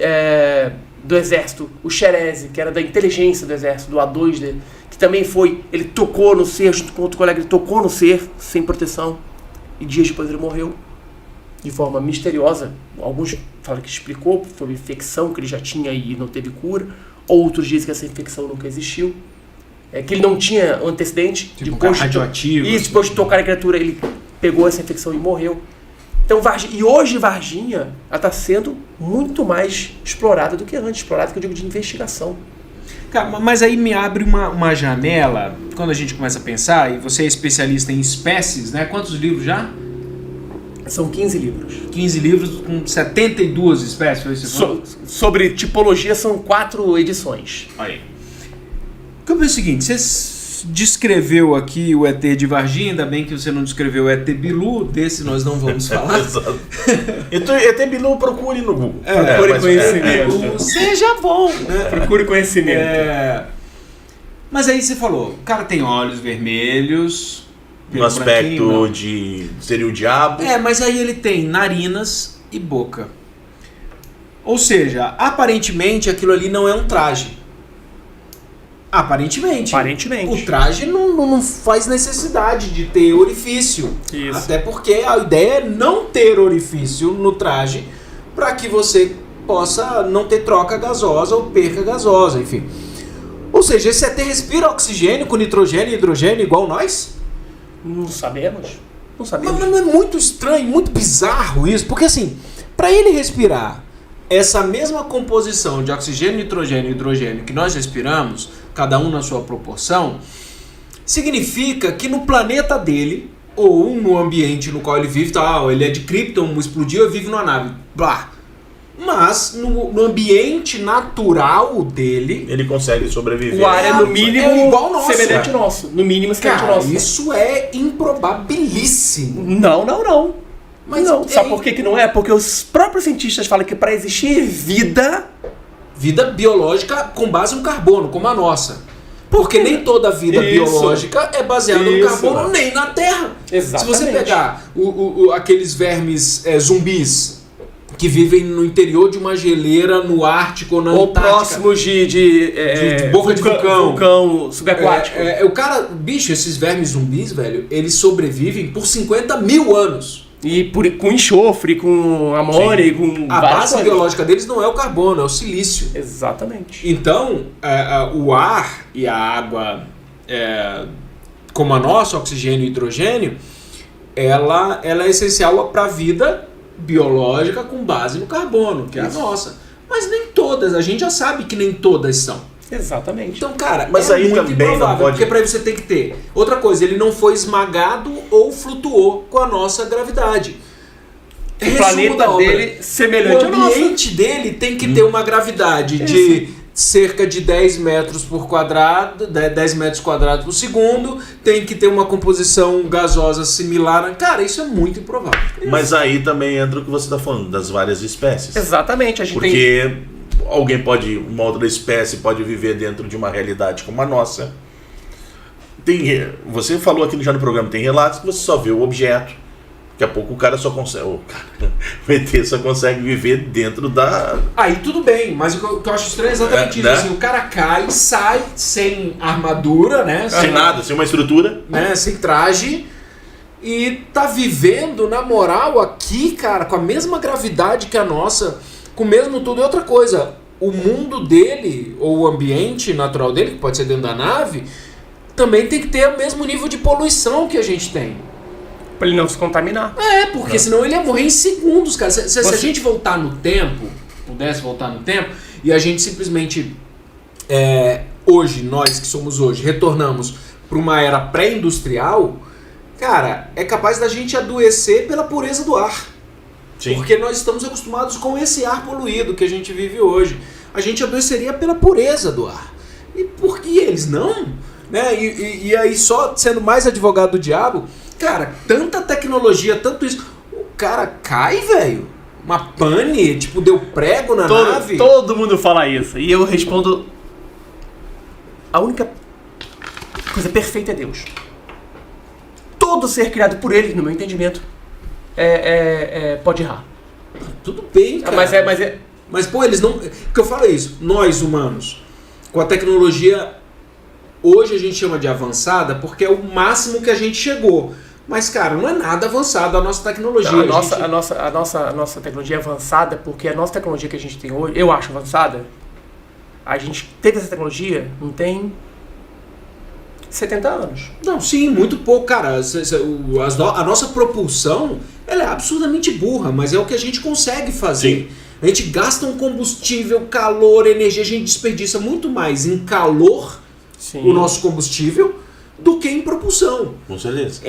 do exército, o Xerezi, que era da inteligência do exército, do A2, que também ele tocou no ser, junto com outro colega, ele tocou no ser, sem proteção, e dias depois ele morreu, de forma misteriosa. Alguns falam que explicou, foi uma infecção que ele já tinha e não teve cura, outros dizem que essa infecção nunca existiu, que ele não tinha antecedente, tipo depois radioativo. E depois de tocar a criatura, ele pegou essa infecção e morreu. Então, hoje Varginha está sendo muito mais explorada do que antes, explorada, que eu digo, de investigação. Cara, mas aí me abre uma janela, quando a gente começa a pensar, e você é especialista em espécies, né? Quantos livros já? São 15 livros. 15 livros com 72 espécies. Sobre tipologia são 4 edições. Aí. O que eu penso é o seguinte, você descreveu aqui o ET de Varginha, ainda bem que você não descreveu o ET Bilu, desse nós não vamos falar. Exato. ET Bilu, procure no Google. Procure conhecimento. Seja bom. Né? Procure conhecimento. Mas aí você falou, o cara tem olhos vermelhos. No aspecto de... seria o diabo. Mas aí ele tem narinas e boca. Ou seja, aparentemente aquilo ali não é um traje. Aparentemente. O traje não faz necessidade de ter orifício. Isso. Até porque a ideia é não ter orifício no traje para que você possa não ter troca gasosa ou perca gasosa, enfim. Ou seja, esse ET respira oxigênio com nitrogênio e hidrogênio igual nós? Não sabemos. Mas não é muito estranho, muito bizarro isso? Porque assim, para ele respirar essa mesma composição de oxigênio, nitrogênio e hidrogênio que nós respiramos, cada um na sua proporção, significa que no planeta dele, ou no ambiente no qual ele vive, ele é de Krypton, explodiu e vive numa nave, blá. Mas no ambiente natural dele, ele consegue sobreviver. O ar é no mínimo igual nosso, semelhante ao nosso. No mínimo semelhante ao nosso. Isso é improbabilíssimo. Não. Mas não. Sabe por que não é? Porque os próprios cientistas falam que para existir vida biológica com base no carbono, como a nossa. Porque nem toda vida biológica é baseada no carbono, nem na Terra. Exatamente. Se você pegar aqueles vermes zumbis que vivem no interior de uma geleira no Ártico ou na Ou Antártica. próximos de boca de vulcão subaquático. O cara, bicho, esses vermes zumbis, velho, eles sobrevivem por 50 mil anos. E com enxofre, com amônia, e com A várias base coisas. biológica deles não é o carbono, é o silício. Exatamente. Então, o ar e a água, como a nossa, oxigênio e hidrogênio, ela é essencial para a vida biológica com base no carbono, que é a nossa. Mas nem todas, a gente já sabe que nem todas são. Exatamente. Então, cara, Mas é aí muito também não improvável, pode- porque para isso você tem que ter. Outra coisa, ele não foi esmagado ou flutuou com a nossa gravidade. O Resumo planeta da obra. dele semelhante O ao nosso. ambiente dele tem que ter uma gravidade de cerca de 10 metros por quadrado, 10 metros quadrados por segundo, tem que ter uma composição gasosa similar. Cara, isso é muito improvável. Mas aí também entra o que você está falando, das várias espécies. Exatamente. A gente tem... Porque uma outra espécie pode viver dentro de uma realidade como a nossa. Você falou aqui já no programa, tem relatos que você só vê o objeto. Daqui a pouco o cara só consegue. O ET só consegue viver dentro da. Aí tudo bem, mas o que eu acho estranho é exatamente isso. Né? Assim, o cara cai, sai sem armadura, né? Sem nada, sem uma estrutura. Né? Sem traje. E tá vivendo, na moral, aqui, cara, com a mesma gravidade que a nossa, com o mesmo tudo. E outra coisa, o mundo dele, ou o ambiente natural dele, que pode ser dentro da nave, também tem que ter o mesmo nível de poluição que a gente tem. Pra ele não se contaminar. Porque senão ele ia morrer em segundos, cara. Se a gente voltar no tempo, pudesse voltar no tempo, e a gente simplesmente, hoje, nós que somos hoje, retornamos para uma era pré-industrial, cara, é capaz da gente adoecer pela pureza do ar. Sim. Porque nós estamos acostumados com esse ar poluído que a gente vive hoje. A gente adoeceria pela pureza do ar. E por que eles não? Né? E aí, só sendo mais advogado do diabo, cara, tanta tecnologia, tanto isso. O cara cai, velho. Uma pane, tipo, deu prego na nave. Todo mundo fala isso. E eu respondo... A única coisa perfeita é Deus. Todo ser criado por ele, no meu entendimento, pode errar. Tudo bem, cara. Mas, pô, eles não... Porque eu falo isso. Nós, humanos, com a tecnologia... Hoje a gente chama de avançada porque é o máximo que a gente chegou. Mas, cara, não é nada avançado a nossa tecnologia. A nossa tecnologia é avançada porque a nossa tecnologia que a gente tem hoje, eu acho avançada, a gente teve essa tecnologia não tem 70 anos. Não, sim, muito pouco, cara. A nossa propulsão, ela é absurdamente burra, mas é o que a gente consegue fazer. Sim. A gente gasta um combustível, calor, energia, a gente desperdiça muito mais em calor, sim, o nosso combustível, do que em propulsão. Com certeza.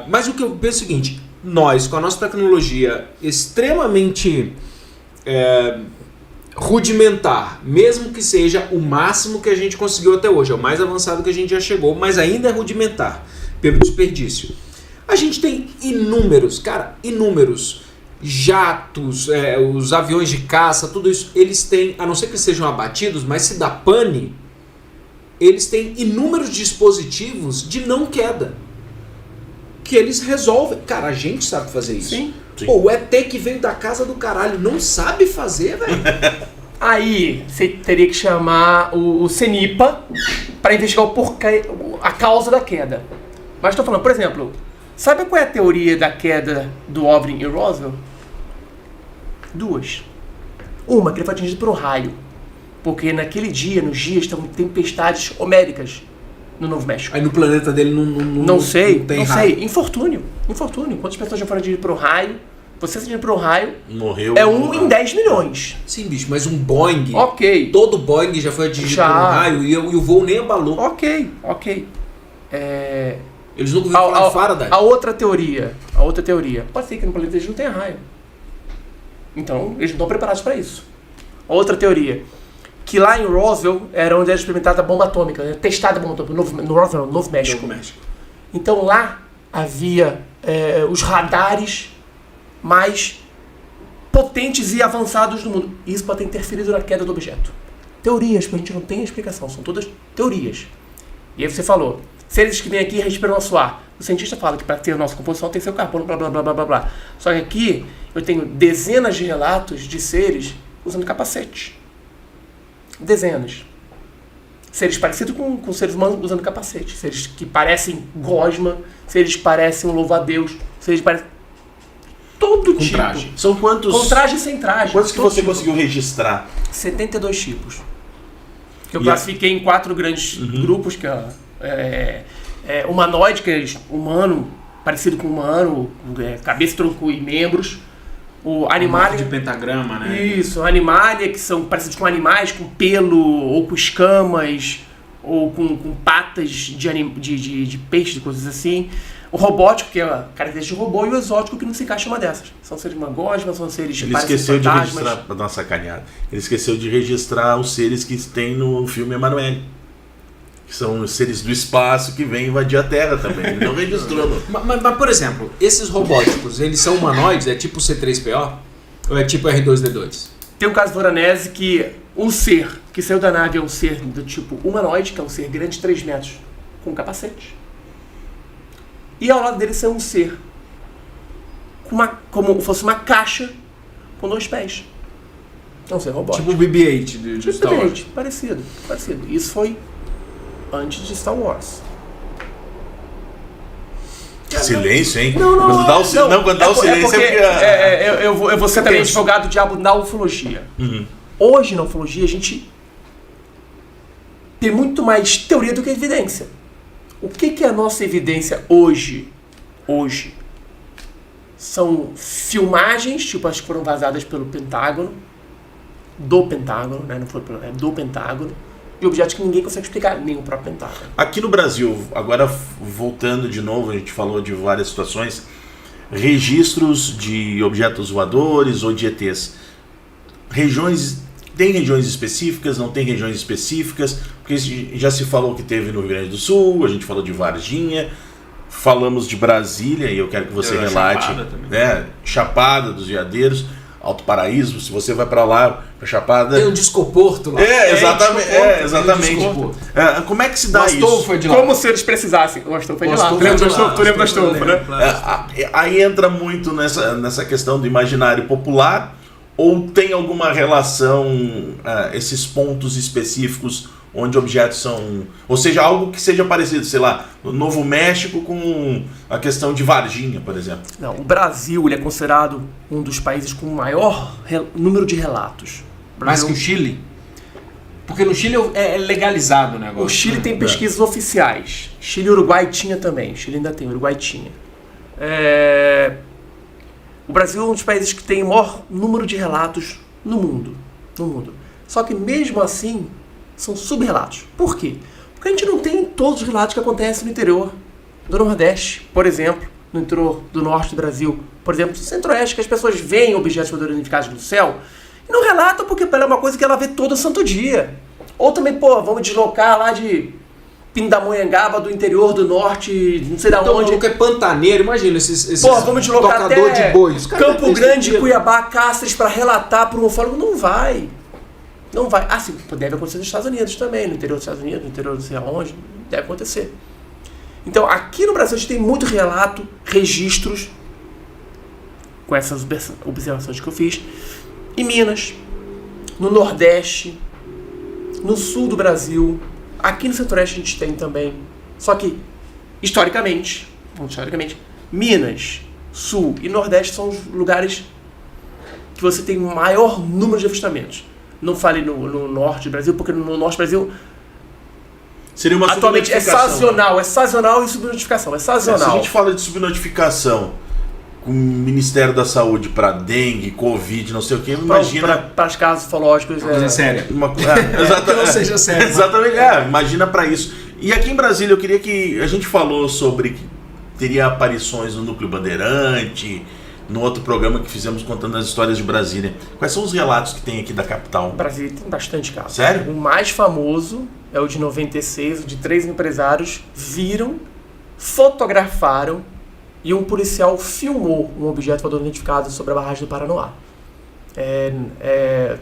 Mas o que eu penso é o seguinte, nós, com a nossa tecnologia extremamente rudimentar, mesmo que seja o máximo que a gente conseguiu até hoje, é o mais avançado que a gente já chegou, mas ainda é rudimentar, pelo desperdício. A gente tem inúmeros jatos, os aviões de caça, tudo isso, eles têm, a não ser que sejam abatidos, mas se dá pane, eles têm inúmeros dispositivos de não queda. Que eles resolvem. Cara, a gente sabe fazer isso. Sim. Pô, o ET que veio da casa do caralho não sabe fazer, velho. Aí você teria que chamar o CENIPA para investigar o porquê, a causa da queda. Mas estou falando, por exemplo, sabe qual é a teoria da queda do OVNI em Roswell? Duas. Uma, que ele foi atingido por um raio. Porque naquele dia, nos dias, estão tempestades homéricas no Novo México. Aí no planeta dele não sei. raio. Infortúnio. Quantas pessoas já foram atingidas por um raio? Você atingido por um raio... Morreu. É 1 em 10 milhões. Sim, bicho, mas um Boeing... Ok. Todo Boeing já foi atingido por um raio e o voo nem abalou. Ok. Eles nunca ouviram falar de Faraday. A outra teoria. Pode ser que no planeta eles não tenham raio. Então, eles não estão preparados para isso. A outra teoria... Que lá em Roswell era onde era experimentada a bomba atômica, testada a bomba atômica, no Roswell, no Novo México. Então lá havia os radares mais potentes e avançados do mundo. Isso pode ter interferido na queda do objeto. Teorias, porque a gente não tem explicação, são todas teorias. E aí você falou, Seres que vêm aqui e respiram nosso ar. O cientista fala que para ter a nossa composição tem que ser o carbono, blá, blá, blá, blá, blá, blá. Só que aqui eu tenho dezenas de relatos de seres usando capacete. Dezenas. Seres parecidos com seres humanos usando capacete. Seres que parecem gosma, seres que parecem um louva-a-Deus, seres que parecem... Todo Com tipo. traje. São quantos? Com traje e sem traje. Quantos que Todo você tipo. conseguiu registrar? 72 tipos. Que eu E classifiquei em 4 grandes grupos, que é humanoide, que é humano, parecido com humano, cabeça, tronco e membros. O animalia, de pentagrama, né? isso, animalia, que são parecidos com animais, com pelo, ou com escamas, ou com patas de peixe, coisas assim. O robótico, que é a característica de robô, e o exótico, que não se encaixa em uma dessas. São seres magósmas, são seres que Ele parecem esqueceu de fantasmas. registrar, pra dar uma sacaneada, ele esqueceu de registrar os seres que tem no filme Emanuele. Que são os seres do espaço que vêm invadir a Terra também. Ele não registrou. Mas, por exemplo, esses robóticos, eles são humanoides? É tipo C3PO? Ou é tipo R2-D2? Tem o caso do Uranese, que um ser que saiu da nave é um ser do tipo humanoide, que é um ser grande de 3 metros, com capacete. E ao lado dele saiu um ser como fosse uma caixa com 2 pés. É um ser robótico. Tipo o BB-8 de Star Wars. Parecido. Isso foi antes de Star Wars. Silêncio, hein? Não, quando dá o silêncio é porque... eu vou ser também advogado do diabo na ufologia. Hoje na ufologia a gente tem muito mais teoria do que evidência. O que é a nossa evidência hoje? Hoje são filmagens, tipo as que foram vazadas pelo Pentágono, do Pentágono, né? Não foi do Pentágono, de objetos que ninguém consegue explicar, nem o próprio Pentágono. Aqui no Brasil, agora voltando de novo, a gente falou de várias situações, registros de objetos voadores ou de ETs. Tem regiões específicas, não tem regiões específicas, porque já se falou que teve no Rio Grande do Sul, a gente falou de Varginha, falamos de Brasília, e eu quero que você relate, Chapada dos Veadeiros, Alto Paraíso, se você vai para lá, para Chapada... Tem um discoporto lá. Exatamente. Como é que se dá isso? Astolfo foi de lá. Como se eles precisassem. O Astolfo foi de lá. Tu lembra do Astolfo, né? Aí entra muito nessa questão do imaginário popular, ou tem alguma relação, esses pontos específicos onde objetos são... Ou seja, algo que seja parecido, sei lá, no Novo México com a questão de Varginha, por exemplo. Não, o Brasil ele é considerado um dos países com o maior número de relatos. Mais que o Chile? Porque no Chile é legalizado o negócio. O Chile tem pesquisas oficiais. Chile e Uruguai tinha também. Chile ainda tem, Uruguai tinha. O Brasil é um dos países que tem o maior número de relatos no mundo. Só que mesmo assim, são sub-relatos. Por quê? Porque a gente não tem todos os relatos que acontecem no interior do Nordeste, por exemplo, no interior do Norte do Brasil, por exemplo, no Centro-Oeste, que as pessoas veem objetos voadores identificados no céu e não relatam porque é uma coisa que ela vê todo santo dia. Ou também, vamos deslocar lá de Pindamonhangaba, do interior do Norte, não sei da onde. Então, é pantaneiro, imagina esses vamos deslocar tocador até de bois. Campo Grande, Cuiabá, Cáceres para relatar para um ufólogo. Não vai. Sim, deve acontecer nos Estados Unidos também, no interior dos Estados Unidos, no interior não sei aonde, deve acontecer. Então, aqui no Brasil a gente tem muito relato, registros, com essas observações que eu fiz, em Minas, no Nordeste, no Sul do Brasil, aqui no Centro-Oeste a gente tem também. Só que, historicamente, Minas, Sul e Nordeste são os lugares que você tem maior número de avistamentos. Não falei no Norte do Brasil, porque no Norte do Brasil seria uma atualmente é sazonal e subnotificação. É sazonal. Se a gente fala de subnotificação com o Ministério da Saúde para dengue, Covid, não sei o que, imagina... Para os casos ufológicos... Coisa séria. Que não seja sério. Exatamente, imagina para isso. E aqui em Brasília, eu queria que... A gente falou sobre que teria aparições no Núcleo Bandeirante, no outro programa que fizemos contando as histórias de Brasília. Quais são os relatos que tem aqui da capital? Brasília tem bastante casos. Sério? O mais famoso é o de 96, onde 3 empresários viram, fotografaram e um policial filmou um objeto voador identificado sobre a barragem do Paranoá.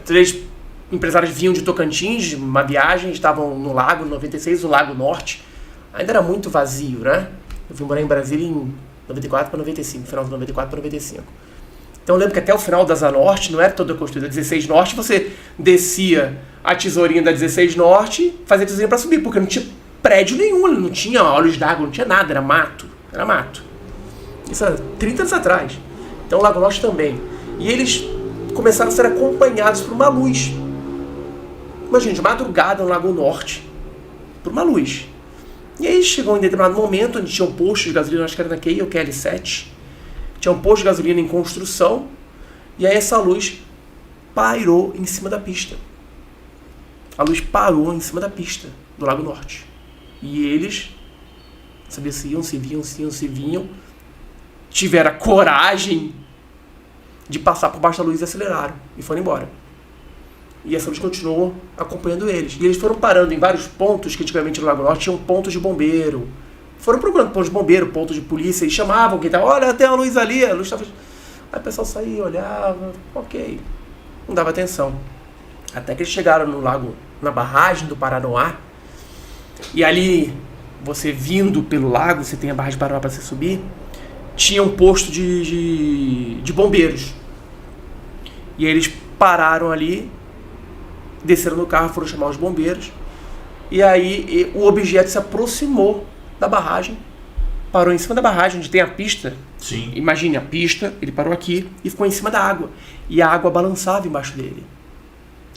3 empresários vinham de Tocantins, uma viagem, estavam no lago, 96, o Lago Norte. ainda era muito vazio, né? Eu vim morar em Brasília em 94 para 95, final de 94 para 95. Então eu lembro que até o final da Asa Norte não era toda construída. A 16 Norte você descia a tesourinha da 16 Norte, fazia a tesourinha para subir, porque não tinha prédio nenhum, não tinha olhos d'água, não tinha nada, era mato. Era mato. Isso há 30 anos atrás. Então o Lago Norte também. E eles começaram a ser acompanhados por uma luz. Imagina, de madrugada no Lago Norte, por uma luz. E aí chegou em determinado momento, onde tinha um posto de gasolina, acho que era na QI ou QL7, tinha um posto de gasolina em construção, e aí essa luz pairou em cima da pista. A luz parou em cima da pista do Lago Norte. E eles se desciam, se vinham, tiveram a coragem de passar por baixo da luz e aceleraram, e foram embora. E essa luz continuou acompanhando eles. E eles foram parando em vários pontos, que antigamente no Lago Norte tinham pontos de bombeiro. Foram procurando pontos de bombeiro, pontos de polícia, e chamavam quem estava, olha, tem a luz ali, a luz estava... Aí o pessoal saía, olhava, ok. Não dava atenção. Até que eles chegaram no lago, na barragem do Paranoá, e ali, você vindo pelo lago, você tem a barragem do Paranoá para você subir, tinha um posto de bombeiros. E aí eles pararam ali, desceram no carro, foram chamar os bombeiros, e aí o objeto se aproximou da barragem, parou em cima da barragem, onde tem a pista. Sim. Imagine a pista, ele parou aqui e ficou em cima da água. E a água balançava embaixo dele.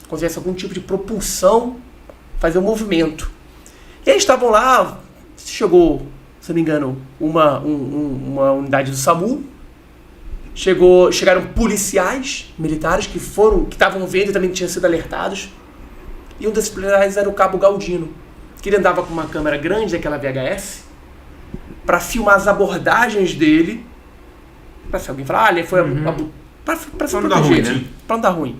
Quando tivesse algum tipo de propulsão, fazer um movimento. E aí estavam lá, chegou, se não me engano, uma unidade do SAMU, chegaram policiais militares que estavam vendo e também tinham sido alertados. E um desses policiais era o Cabo Galdino, que ele andava com uma câmera grande, daquela VHS, para filmar as abordagens dele, para se alguém falar, ele foi para se proteger, né? Para não dar ruim.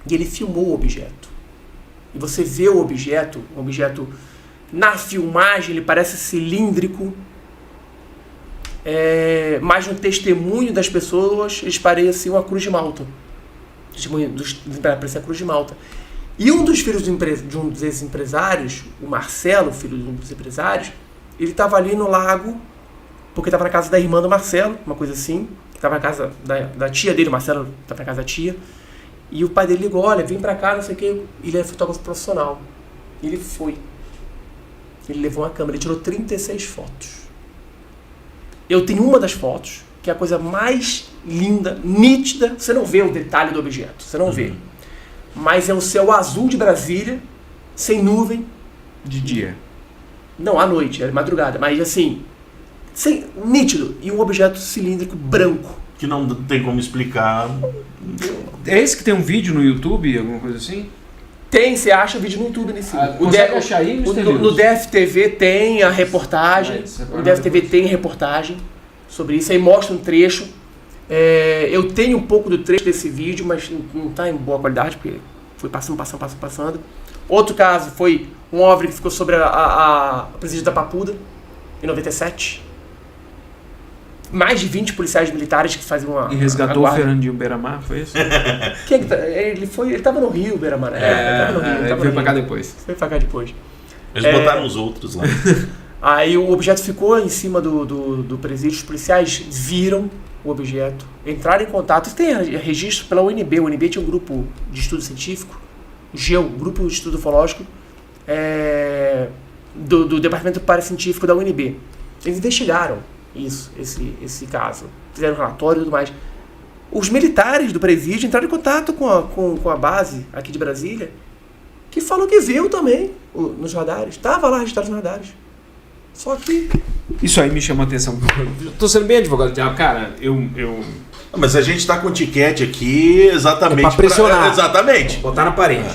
E ele filmou o objeto. E você vê o objeto na filmagem, ele parece cilíndrico, mas no testemunho das pessoas, eles pareciam a Cruz de Malta. O testemunho parecia a Cruz de Malta. E um dos filhos de um desses empresários, o Marcelo, filho de um dos empresários, ele estava ali no lago, porque estava na casa da irmã do Marcelo, uma coisa assim, estava na casa da tia dele, o Marcelo estava na casa da tia, e o pai dele ligou, olha, vem pra cá, não sei o que, ele é fotógrafo profissional. E ele foi. Ele levou uma câmera, ele tirou 36 fotos. Eu tenho uma das fotos, que é a coisa mais linda, nítida, você não vê o detalhe do objeto, você não vê. Mas é o céu azul de Brasília, sem nuvem. De dia? Não, à noite, é madrugada, mas assim, nítido. E um objeto cilíndrico branco. Que não tem como explicar. É esse que tem um vídeo no YouTube, alguma coisa assim? Tem, você acha vídeo no YouTube nesse vídeo. Consegue achar aí, no DFTV tem a reportagem. O DFTV tem reportagem sobre isso, aí mostra um trecho. Eu tenho um pouco do trecho desse vídeo, mas não está em boa qualidade, porque foi passando. Outro caso foi um OVNI que ficou sobre a presídio da Papuda, em 97. Mais de 20 policiais militares que faziam uma... E resgatou o Fernandinho Beiramar, foi isso? Ele estava no Rio, Beiramar. Ele veio pra cá depois. Foi pra cá depois. Eles botaram os outros lá. Aí o objeto ficou em cima do presídio, os policiais viram o objeto, entraram em contato. Tem registro pela UNB. O UNB tinha um grupo de estudo científico, Grupo de Estudo Ufológico, do Departamento Parecientífico da UNB. Eles investigaram esse caso, fizeram um relatório e tudo mais. Os militares do presídio entraram em contato com a base aqui de Brasília, que falou que viu também nos radares, estava lá registrado nos radares. Só que... Isso aí me chamou a atenção. Tô sendo bem advogado diabo, cara, Mas a gente tá com tiquete aqui exatamente pra pressionar. Exatamente. Botar na parede.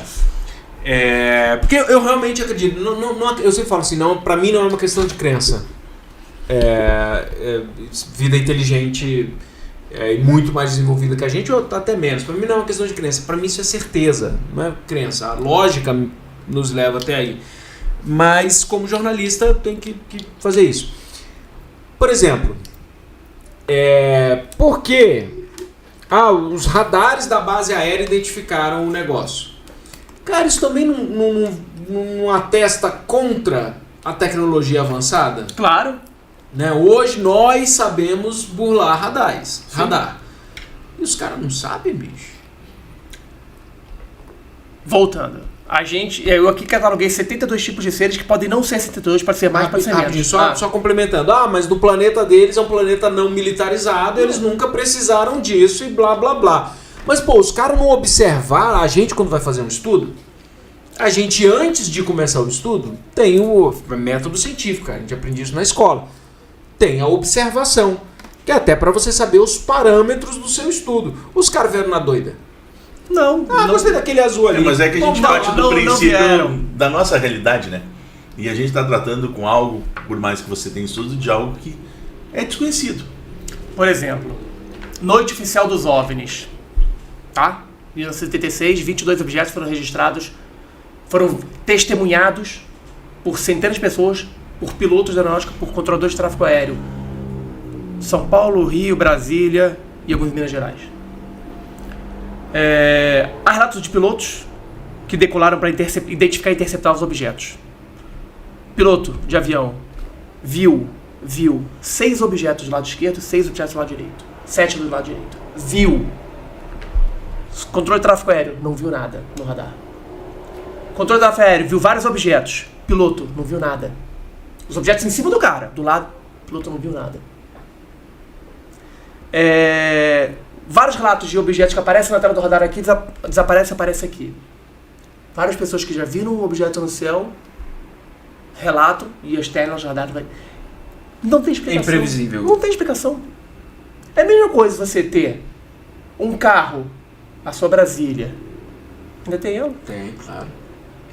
Porque eu realmente acredito. Eu sempre falo assim, pra mim não é uma questão de crença. Vida inteligente muito mais desenvolvida que a gente, ou até menos. Pra mim não é uma questão de crença. Pra mim isso é certeza, não é crença. A lógica nos leva até aí. Mas como jornalista tem que fazer isso. Por exemplo, por que os radares da base aérea identificaram o negócio? Cara, isso também não atesta contra a tecnologia avançada? Claro. Né? Hoje nós sabemos burlar radar. E os caras não sabem, bicho. Voltando. Eu aqui cataloguei 72 tipos de seres que podem não ser 72, pode ser mais, pode ser menos. Só complementando. Mas do planeta deles é um planeta não militarizado, eles nunca precisaram disso e blá blá blá. Mas, pô, os caras não observaram, a gente quando vai fazer um estudo, a gente antes de começar o estudo, tem o método científico, cara, a gente aprende isso na escola. Tem a observação, que é até para você saber os parâmetros do seu estudo. Os caras vieram na doida. Não. Gostei daquele azul ali. Mas é que a gente parte do não princípio vieram. da nossa realidade, né? E a gente está tratando com algo, por mais que você tenha estudo, de algo que é desconhecido. Por exemplo, Noite Oficial dos OVNIs. Tá? Em 1976, 22 objetos foram testemunhados por centenas de pessoas, por pilotos da aeronáutica, por controladores de tráfego aéreo. São Paulo, Rio, Brasília e alguns Minas Gerais. Há relatos de pilotos que decolaram para identificar e interceptar os objetos. Piloto de avião viu 6 objetos do lado esquerdo, 6 objetos do lado direito, 7 do lado direito. Viu. Controle de tráfego aéreo, não viu nada no radar. Controle de tráfego aéreo, viu vários objetos. Piloto, não viu nada. Os objetos em cima do cara, do lado, piloto não viu nada. Vários relatos de objetos que aparecem na tela do radar aqui, desaparece, aparece aqui. Várias pessoas que já viram um objeto no céu, relatam, e as telas do radar... Não tem explicação. É imprevisível. Não tem explicação. É a mesma coisa você ter um carro, a sua Brasília. Ainda tem ela? Tem, claro.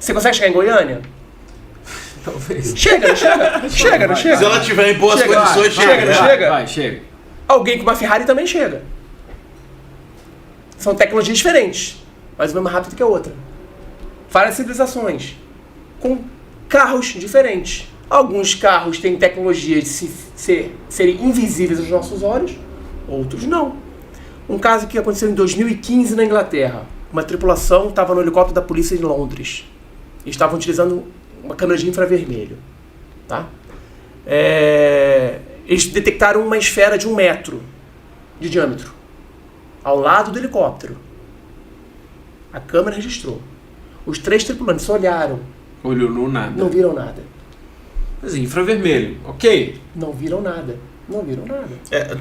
Você consegue chegar em Goiânia? Talvez. Chega, não chega? Chega, não chega? Se ela tiver em boas condições, chega. Chega. Alguém com uma Ferrari também chega. São tecnologias diferentes, mas uma é mais rápida que a outra. Várias civilizações com carros diferentes. Alguns carros têm tecnologia de serem invisíveis aos nossos olhos, outros não. Um caso que aconteceu em 2015 na Inglaterra. Uma tripulação estava no helicóptero da polícia em Londres. E estavam utilizando uma câmera de infravermelho. Tá? Eles detectaram uma esfera de 1 metro de diâmetro ao lado do helicóptero. A câmera registrou. Os 3 tripulantes olharam. Olhou no nada. Não viram nada. Mas infravermelho, ok. Não viram nada.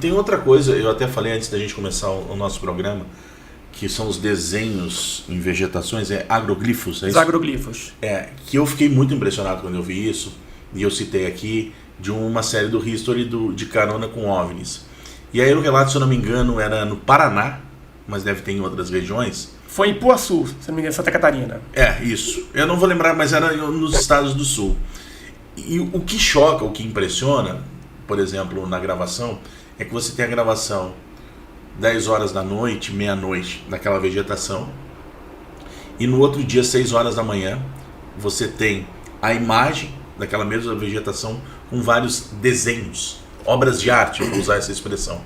Tem outra coisa, eu até falei antes da gente começar o nosso programa, que são os desenhos em vegetações, agroglifos, é isso? Os agroglifos. Que eu fiquei muito impressionado quando eu vi isso, e eu citei aqui, de uma série do History de Carona com OVNIs. E aí o relato, se eu não me engano, era no Paraná, mas deve ter em outras regiões. Foi em Ipuaçu, se não me engano, Santa Catarina. Isso. Eu não vou lembrar, mas era nos estados do sul. E o que choca, o que impressiona, por exemplo, na gravação, é que você tem a gravação 10 horas da noite, meia-noite, daquela vegetação, e no outro dia, 6 horas da manhã, você tem a imagem daquela mesma vegetação com vários desenhos, obras de arte, eu vou usar essa expressão.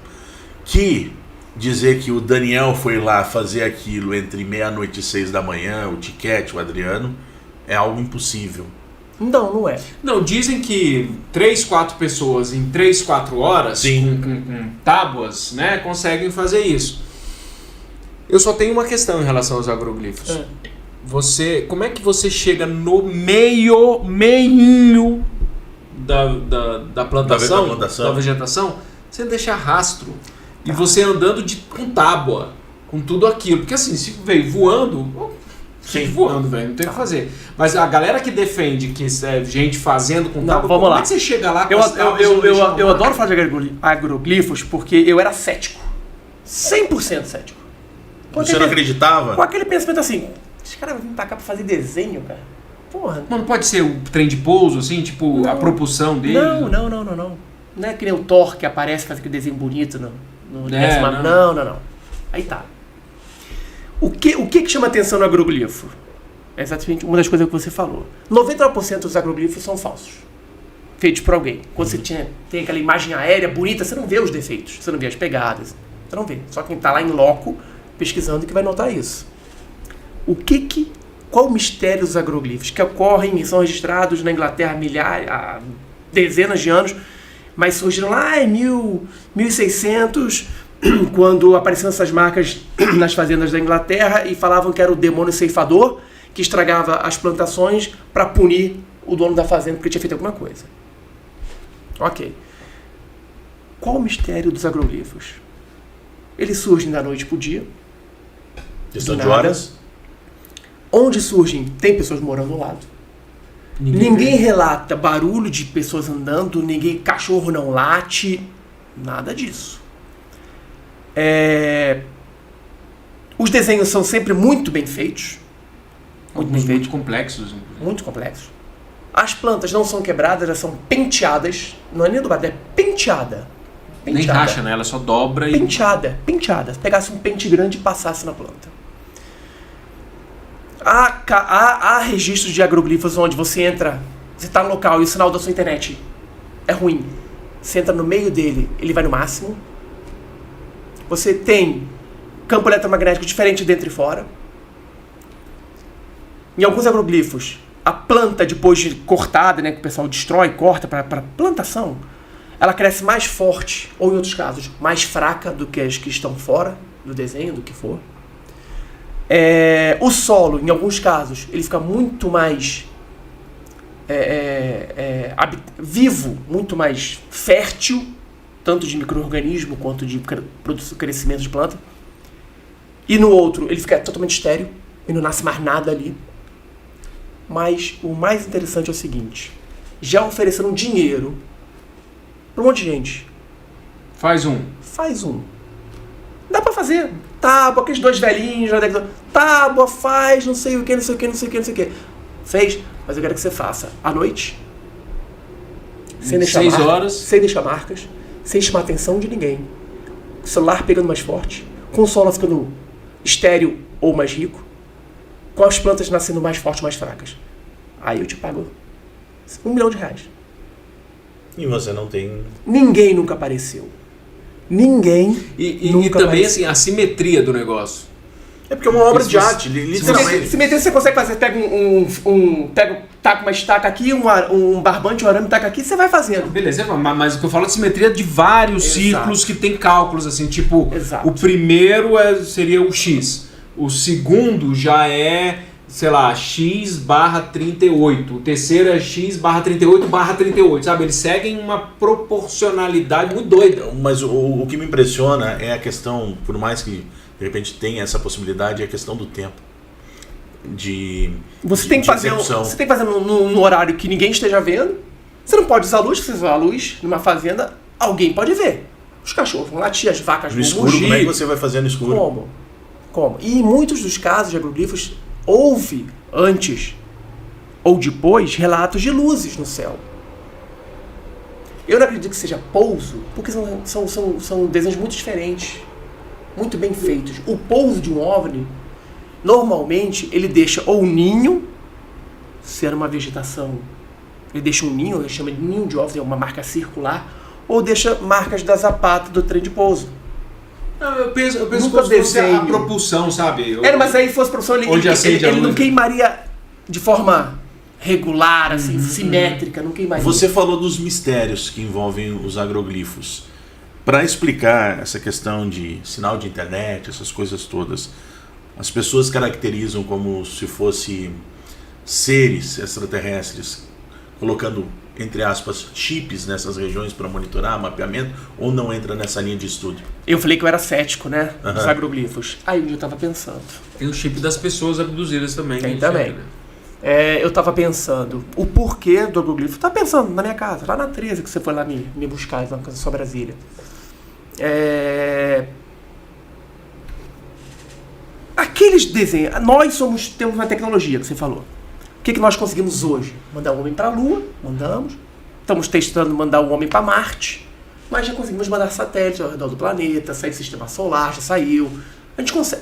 Que dizer que o Daniel foi lá fazer aquilo entre meia-noite e 6 da manhã, o Tiquete, o Adriano, é algo impossível. Não é. Não, dizem que 3, 4 pessoas em 3, 4 horas, com tábuas, né, conseguem fazer isso. Eu só tenho uma questão em relação aos agroglifos. Como é que você chega no meinho da plantação, da vegetação, sem deixar rastro? E você andando com tábua, com tudo aquilo. Porque assim, se veio voando... voando, velho, não tem o que fazer. Mas a galera que defende que é gente fazendo com tábua, como é que você chega lá com eu adoro falar de agroglifos porque eu era cético. 100% cético. Você não acreditava? Com aquele pensamento assim, esses caras vão vir pra cá pra fazer desenho, cara. Porra. Mas não pode ser o trem de pouso, assim, tipo, a propulsão dele? Não. Não é que nem o Thor que aparece e faz aquele desenho bonito no universo. Não. Aí tá. O que chama atenção no agroglifo? É exatamente uma das coisas que você falou. 99% dos agroglifos são falsos. Feitos por alguém. Quando você tem aquela imagem aérea bonita, você não vê os defeitos, você não vê as pegadas, você não vê. Só quem está lá em loco pesquisando que vai notar isso. O que Qual o mistério dos agroglifos? Que ocorrem, são registrados na Inglaterra há dezenas de anos, mas surgiram lá em 1600, quando apareceram essas marcas nas fazendas da Inglaterra e falavam que era o demônio ceifador que estragava as plantações para punir o dono da fazenda porque tinha feito alguma coisa. Ok. Qual o mistério dos agroglifos? Eles surgem da noite para o dia. Questão de horas. Onde surgem, tem pessoas morando ao lado. Ninguém relata barulho de pessoas andando, cachorro não late, nada disso. Os desenhos são sempre muito bem feitos. Muito complexos. Muito complexos. As plantas não são quebradas, elas são penteadas. Não é nem dobrada, é penteada. Nem racha, né? Ela só dobra e... Penteada. Se pegasse um pente grande e passasse na planta. Há registros de agroglifos onde você entra, você está no local e o sinal da sua internet é ruim. Você entra no meio dele, ele vai no máximo. Você tem campo eletromagnético diferente dentro e fora. Em alguns agroglifos, a planta, depois de cortada, né, que o pessoal destrói, corta para plantação, ela cresce mais forte, ou em outros casos, mais fraca do que as que estão fora do desenho, do que for. O solo, em alguns casos, ele fica muito mais vivo, muito mais fértil, tanto de micro-organismo quanto de crescimento de planta. E no outro, ele fica totalmente estéril e não nasce mais nada ali. Mas o mais interessante é o seguinte: já ofereceram dinheiro para um monte de gente. Faz um. Dá pra fazer. Tábua, aqueles dois velhinhos, tábua, faz, não sei o que. Fez, mas eu quero que você faça à noite, sem deixar 6 marcas, horas. sem deixar marcas, sem chamar a atenção de ninguém. O celular pegando mais forte, com o solo ficando estéril ou mais rico, com as plantas nascendo mais fortes ou mais fracas. Aí eu te pago R$1 milhão. E você não tem... Ninguém nunca apareceu. E também assim, a simetria do negócio. É porque é uma obra de arte, literalmente. Simetria você consegue fazer, pega taca uma estaca aqui, um barbante, um arame, taca aqui, você vai fazendo. Beleza, mas o que eu falo é de simetria de vários círculos que tem cálculos, assim, tipo, o primeiro seria o X, o segundo já é, sei lá, X/38, o terceiro é X/38/38, sabe? Eles seguem uma proporcionalidade muito doida. Mas o que me impressiona é a questão, por mais que de repente tenha essa possibilidade, é a questão do tempo. Você tem que fazer num horário que ninguém esteja vendo. Você não pode usar luz, se você usar a luz numa fazenda, alguém pode ver. Os cachorros vão latir, as vacas vão escuro, mugir. como é que você vai fazer no escuro? Como? E em muitos dos casos de agroglifos, houve antes ou depois relatos de luzes no céu. Eu não acredito que seja pouso, porque são desenhos muito diferentes, muito bem feitos. O pouso de um OVNI, normalmente, ele deixa ou um ninho, ser uma vegetação, ele deixa um ninho, ele chama de ninho de OVNI, é uma marca circular, ou deixa marcas da zapata do trem de pouso. Não, eu penso que fosse a propulsão, sabe? Mas aí fosse propulsão, ele não queimaria de forma regular, assim, simétrica, não queimaria. Você falou dos mistérios que envolvem os agroglifos. Para explicar essa questão de sinal de internet, essas coisas todas, as pessoas caracterizam como se fossem seres extraterrestres, colocando, entre aspas, chips nessas regiões para monitorar, mapeamento, ou não entra nessa linha de estudo? Eu falei que eu era cético, né? Dos agroglifos. Aí eu estava pensando. Tem o chip das pessoas abduzidas também. Tem também. Eu estava pensando o porquê do agroglifo. Estava pensando na minha casa, lá na 13, que você foi lá me buscar, na casa só Brasília. Aqueles desenhos, temos uma tecnologia que você falou. O que nós conseguimos hoje? Mandar o homem para a Lua, mandamos. Estamos testando mandar o homem para Marte, mas já conseguimos mandar satélites ao redor do planeta, sair do sistema solar, já saiu.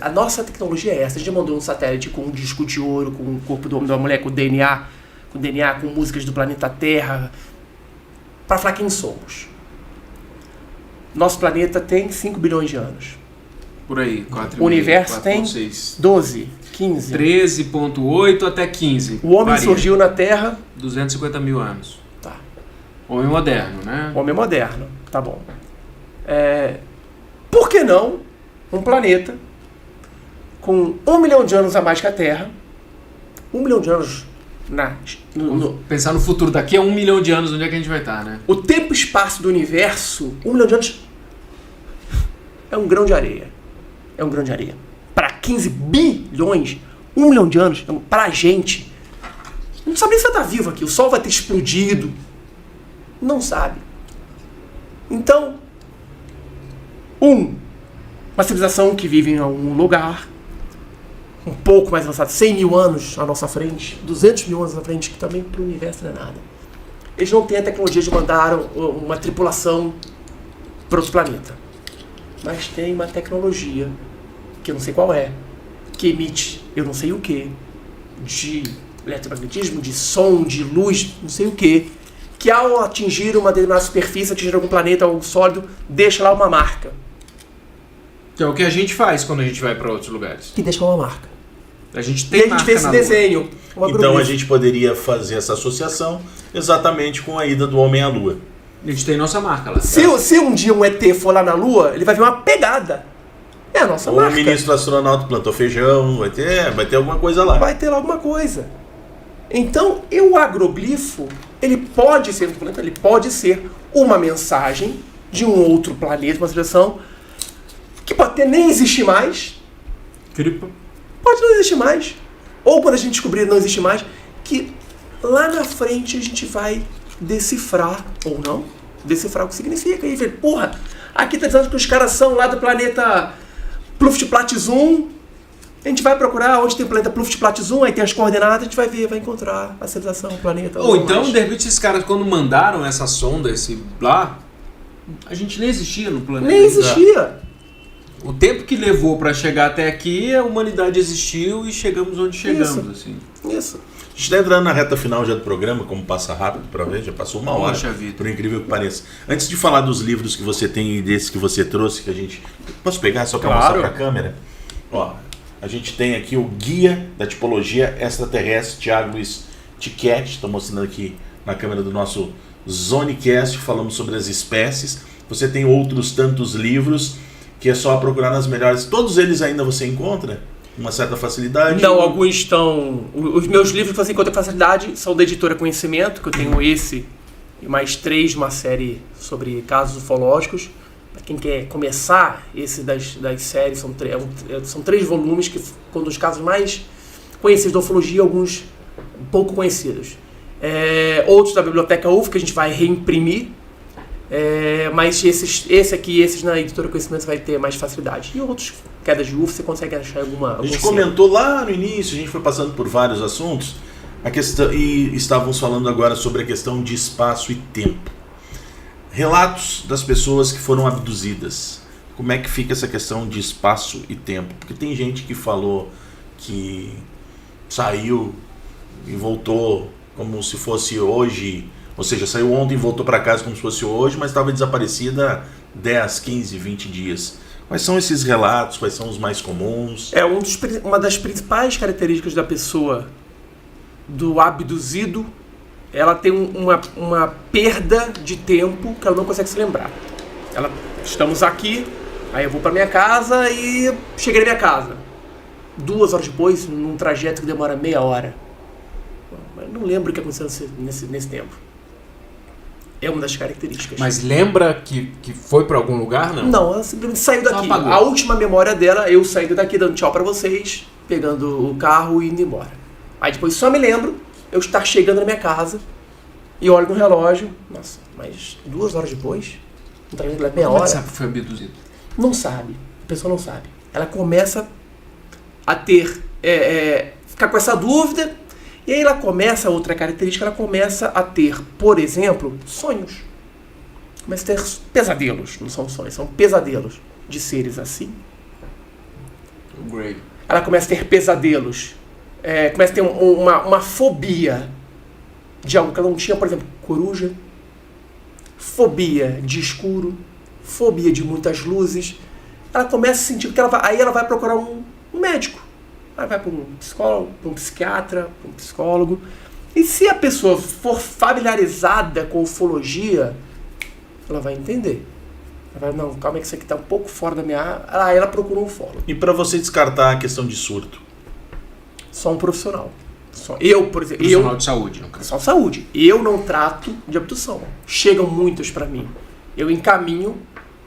A nossa tecnologia é essa. A gente já mandou um satélite com um disco de ouro, com o corpo do homem, da mulher, com DNA, com músicas do planeta Terra, para falar quem somos. Nosso planeta tem 5 bilhões de anos. Por aí, 4,5. O universo tem 4,6. 12, 15. 13,8 até 15. O homem Varia. surgiu na Terra... 250 mil anos. Tá. Homem moderno, né? Homem moderno, tá bom. Por que não um planeta com 1 milhão de anos a mais que a Terra, 1 milhão de anos Pensar no futuro, daqui a 1 milhão de anos, onde é que a gente vai estar, né? O tempo e espaço do universo, 1 milhão de anos, é um grão de areia. É um grão de areia. Para 15 bilhões, 1 milhão de anos, pra gente, não sabe nem se vai estar vivo aqui. O Sol vai ter explodido. Não sabe. Então, uma civilização que vive em algum lugar, um pouco mais avançada, 100 mil anos à nossa frente, 200 mil anos à frente, que também para o universo não é nada. Eles não têm a tecnologia de mandar uma tripulação para outro planeta. Mas tem uma tecnologia, que eu não sei qual é, que emite eu não sei o que, de eletromagnetismo, de som, de luz, não sei o que ao atingir uma determinada superfície, atingir algum planeta, algum sólido, deixa lá uma marca. Que é o que a gente faz quando a gente vai para outros lugares. Que deixa lá uma marca. A gente E tem a gente vê esse desenho. Então a gente poderia fazer essa associação exatamente com a ida do homem à Lua. A gente tem nossa marca lá. Se um dia um ET for lá na Lua, ele vai ver uma pegada. É a nossa marca. O ministro astronauta plantou feijão, vai ter alguma coisa lá. Vai ter lá alguma coisa. Então, o agroglifo, ele pode ser uma mensagem de um outro planeta, uma civilização, que pode até nem existir mais. Pode não existir mais. Ou quando a gente descobrir não existe mais, que lá na frente a gente vai decifrar, ou não, decifrar o que significa. E ver, porra, aqui tá dizendo que os caras são lá do planeta Pluft-Platzum. A gente vai procurar onde tem o planeta Pluft-Platzum, aí tem as coordenadas, a gente vai ver, vai encontrar a civilização, o planeta. Ou então, de repente, esses caras, quando mandaram essa sonda, esse blá, a gente nem existia no planeta. Nem existia. O tempo que levou para chegar até aqui, a humanidade existiu e chegamos onde chegamos. Isso. Assim. Isso. A gente está entrando na reta final já do programa, como passa rápido para ver, já passou uma hora, Poxa vida. por incrível que pareça. Antes de falar dos livros que você tem e desses que você trouxe, que a gente... Posso pegar só para mostrar para a câmera? Ó, a gente tem aqui o Guia da Tipologia Extraterrestre, Thiago Luiz Tiquete, estou mostrando aqui na câmera do nosso Zonecast, falamos sobre as espécies. Você tem outros tantos livros que é só procurar nas melhores. Todos eles ainda você encontra? Uma certa facilidade? Não, alguns estão... Os meus livros que você encontra facilidade são da editora Conhecimento, que eu tenho esse e mais 3 de uma série sobre casos ufológicos. Para quem quer começar, esse das séries são 3 volumes, que contam os casos mais conhecidos da ufologia, alguns pouco conhecidos. Outros da Biblioteca UF, que a gente vai reimprimir. Mas esses na editora Conhecimento você vai ter mais facilidade. E outros, quedas de UF, você consegue achar alguma... A gente comentou lá no início, a gente foi passando por vários assuntos, e estávamos falando agora sobre a questão de espaço e tempo. Relatos das pessoas que foram abduzidas. Como é que fica essa questão de espaço e tempo? Porque tem gente que falou que saiu e voltou como se fosse hoje, ou seja, saiu ontem e voltou para casa como se fosse hoje, mas estava desaparecida 10, 15, 20 dias. Quais são esses relatos? Quais são os mais comuns? Uma das principais características da pessoa, do abduzido, ela tem uma perda de tempo que ela não consegue se lembrar. Estamos aqui, aí eu vou para minha casa e cheguei na minha casa. 2 horas depois, num trajeto que demora meia hora. Eu não lembro o que aconteceu nesse tempo. É uma das características. Mas lembra que foi para algum lugar, não? Não, ela simplesmente saiu daqui. Apagou. A última memória dela, eu saindo daqui, dando tchau para vocês, pegando o carro e indo embora. Aí depois só me lembro eu estar chegando na minha casa e olho no relógio. Nossa, mas 2 horas depois? Não tá vendo meia hora? Como sabe que foi abduzido? Não sabe. A pessoa não sabe. Ela começa a ter... ficar com essa dúvida. E aí outra característica, ela começa a ter, por exemplo, sonhos. Começa a ter pesadelos. Não são sonhos, são pesadelos de seres assim. Great. Ela começa a ter pesadelos. Começa a ter uma fobia de algo que ela não tinha, por exemplo, coruja. Fobia de escuro. Fobia de muitas luzes. ela começa a sentir que aí ela vai procurar um médico. Aí vai para um psicólogo, para um psiquiatra, para um psicólogo. E se a pessoa for familiarizada com ufologia, ela vai entender. Ela vai, não, calma aí que isso aqui está um pouco fora da minha área. Aí ela procura um ufólogo. E para você descartar a questão de surto? Só um profissional. Eu, por exemplo... Profissional de saúde, no caso. Só saúde. Eu não trato de abdução. Chegam muitos para mim. Eu encaminho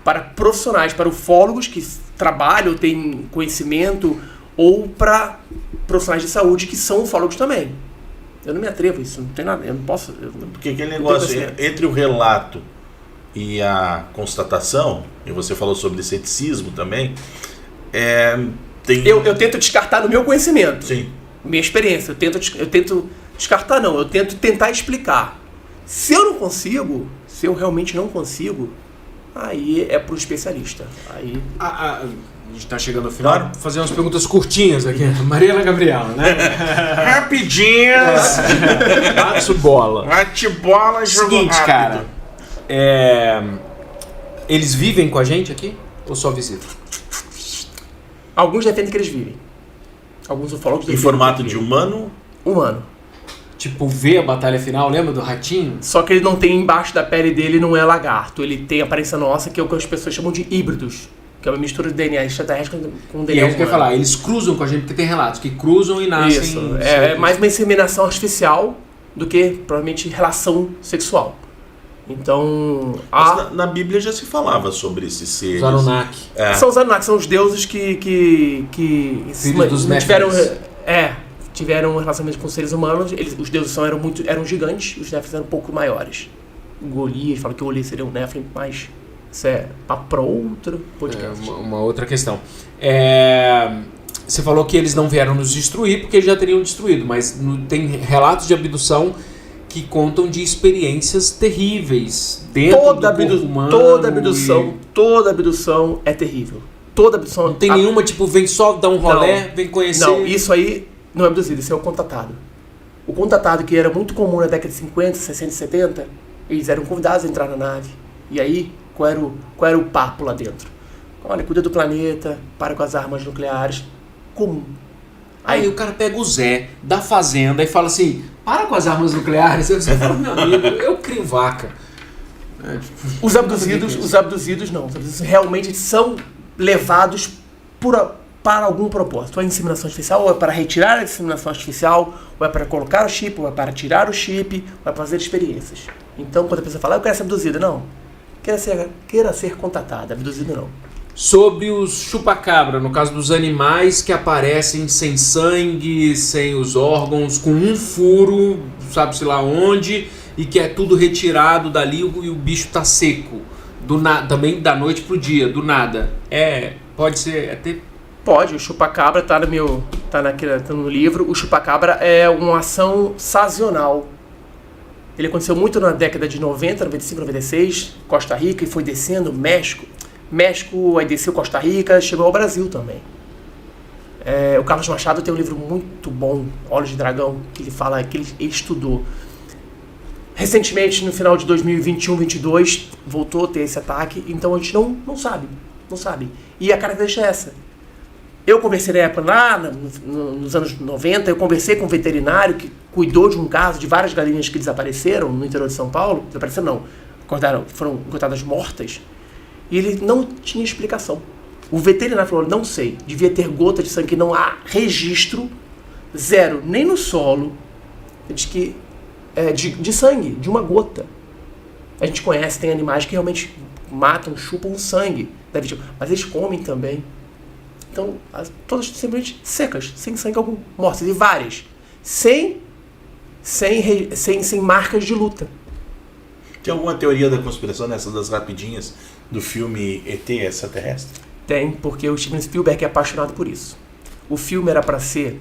para profissionais, para ufólogos que trabalham, têm conhecimento, ou para profissionais de saúde que são ufólogos também. Eu não me atrevo a isso, não tem nada, eu não posso... Porque aquele negócio, entre o relato e a constatação, e você falou sobre ceticismo também, tem... Eu tento descartar no meu conhecimento. Sim. Minha experiência. Eu tento descartar, não. Eu tento tentar explicar. Se eu não consigo, se eu realmente não consigo, aí é pro especialista. Aí... A gente tá chegando ao final. Vou fazer umas perguntas curtinhas aqui. Mariana Gabriela, né? Rapidinhas! Bate-bola. Bate-bola, jogo Seguinte, rápido. cara. Eles vivem com a gente aqui? Ou só visitam? Alguns defendem que eles vivem. Alguns ufólogos Em defendem formato que de vivem. humano? Humano. Tipo, ver a batalha final, lembra do ratinho? Só que ele não tem embaixo da pele dele, não é lagarto. Ele tem a aparência nossa, que é o que as pessoas chamam de híbridos. Que é uma mistura de DNA extraterrestre com E DNA é isso que eu ia humano. falar, eles cruzam com a gente, porque tem relatos que cruzam e nascem... Isso. É mais uma inseminação artificial do que, provavelmente, relação sexual. Então... Mas na Bíblia já se falava sobre esses seres. Os Anunnaki. São os Anunnaki, são os deuses que Filhos dos tiveram, Néfilis. tiveram um relacionamento com os seres humanos. Os deuses eram gigantes, os Néfilis eram um pouco maiores. O Golias, fala que o Golias seria um Néfilim, mas isso é para outro podcast. Uma outra questão. Você falou que eles não vieram nos destruir porque eles já teriam destruído, mas tem relatos de abdução que contam de experiências terríveis dentro do corpo humano. Toda abdução é terrível. Toda abdução... Não tem nenhuma, tipo, vem só dar um rolé, vem conhecer... Não, isso aí não é abduzido, isso é o contatado. O contatado, que era muito comum na década de 50, 60 e 70, eles eram convidados a entrar na nave. E aí, qual era o papo lá dentro? Olha, cuida do planeta, para com as armas nucleares. Comum. Aí o cara pega o Zé da fazenda e fala assim, para com as armas nucleares. Você fala, meu amigo, eu crio vaca. Os abduzidos não. Os abduzidos realmente são levados para algum propósito. Ou é inseminação artificial, ou é para retirar a inseminação artificial, ou é para colocar o chip, ou é para tirar o chip, ou é para fazer experiências. Então, quando a pessoa fala, eu quero ser abduzida, não. Queira ser contatada, abduzido não. Sobre os chupacabra, no caso dos animais que aparecem sem sangue, sem os órgãos, com um furo, sabe-se lá onde, e que é tudo retirado dali e o bicho tá seco. Também da noite pro dia, do nada. Pode ser até... Pode, o chupacabra tá no livro. O chupacabra é uma ação sazonal. Ele aconteceu muito na década de 90, 95, 96, Costa Rica, e foi descendo, México, aí desceu Costa Rica, chegou ao Brasil também. O Carlos Machado tem um livro muito bom, Olhos de Dragão, que ele fala que ele estudou. Recentemente, no final de 2021, 2022, voltou a ter esse ataque, então a gente não sabe. E a característica é essa. Eu conversei na época, lá nos anos 90, eu conversei com um veterinário que cuidou de um caso de várias galinhas que desapareceram no interior de São Paulo. Desapareceram não, foram encontradas mortas. E ele não tinha explicação. O veterinário falou, não sei, devia ter gota de sangue, não há registro, zero, nem no solo, de sangue, de uma gota. A gente conhece, tem animais que realmente matam, chupam o sangue da vítima, mas eles comem também. Então, todas simplesmente secas, sem sangue algum, mortas, e várias, sem marcas de luta. Tem alguma teoria da conspiração nessa das rapidinhas do filme ET Extraterrestre? Tem, porque o Steven Spielberg é apaixonado por isso. O filme era para ser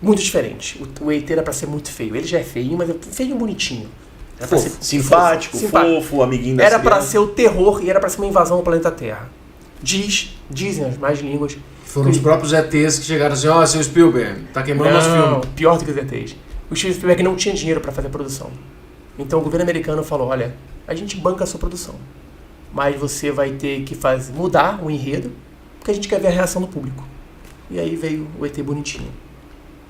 muito diferente. O ET era para ser muito feio. Ele já é feinho, mas é feio e bonitinho. Era pra ser simpático, fofo, amiguinho das Era para crianças. ser o terror e era para ser uma invasão ao planeta Terra. Dizem as mais línguas. Foram os próprios ETs que chegaram assim, seu Spielberg, tá queimando nosso filme. Pior do que os ETs. O Steven Spielberg não tinha dinheiro para fazer a produção. Então o governo americano falou, olha, a gente banca a sua produção, mas você vai ter que mudar o enredo, porque a gente quer ver a reação do público. E aí veio o ET bonitinho.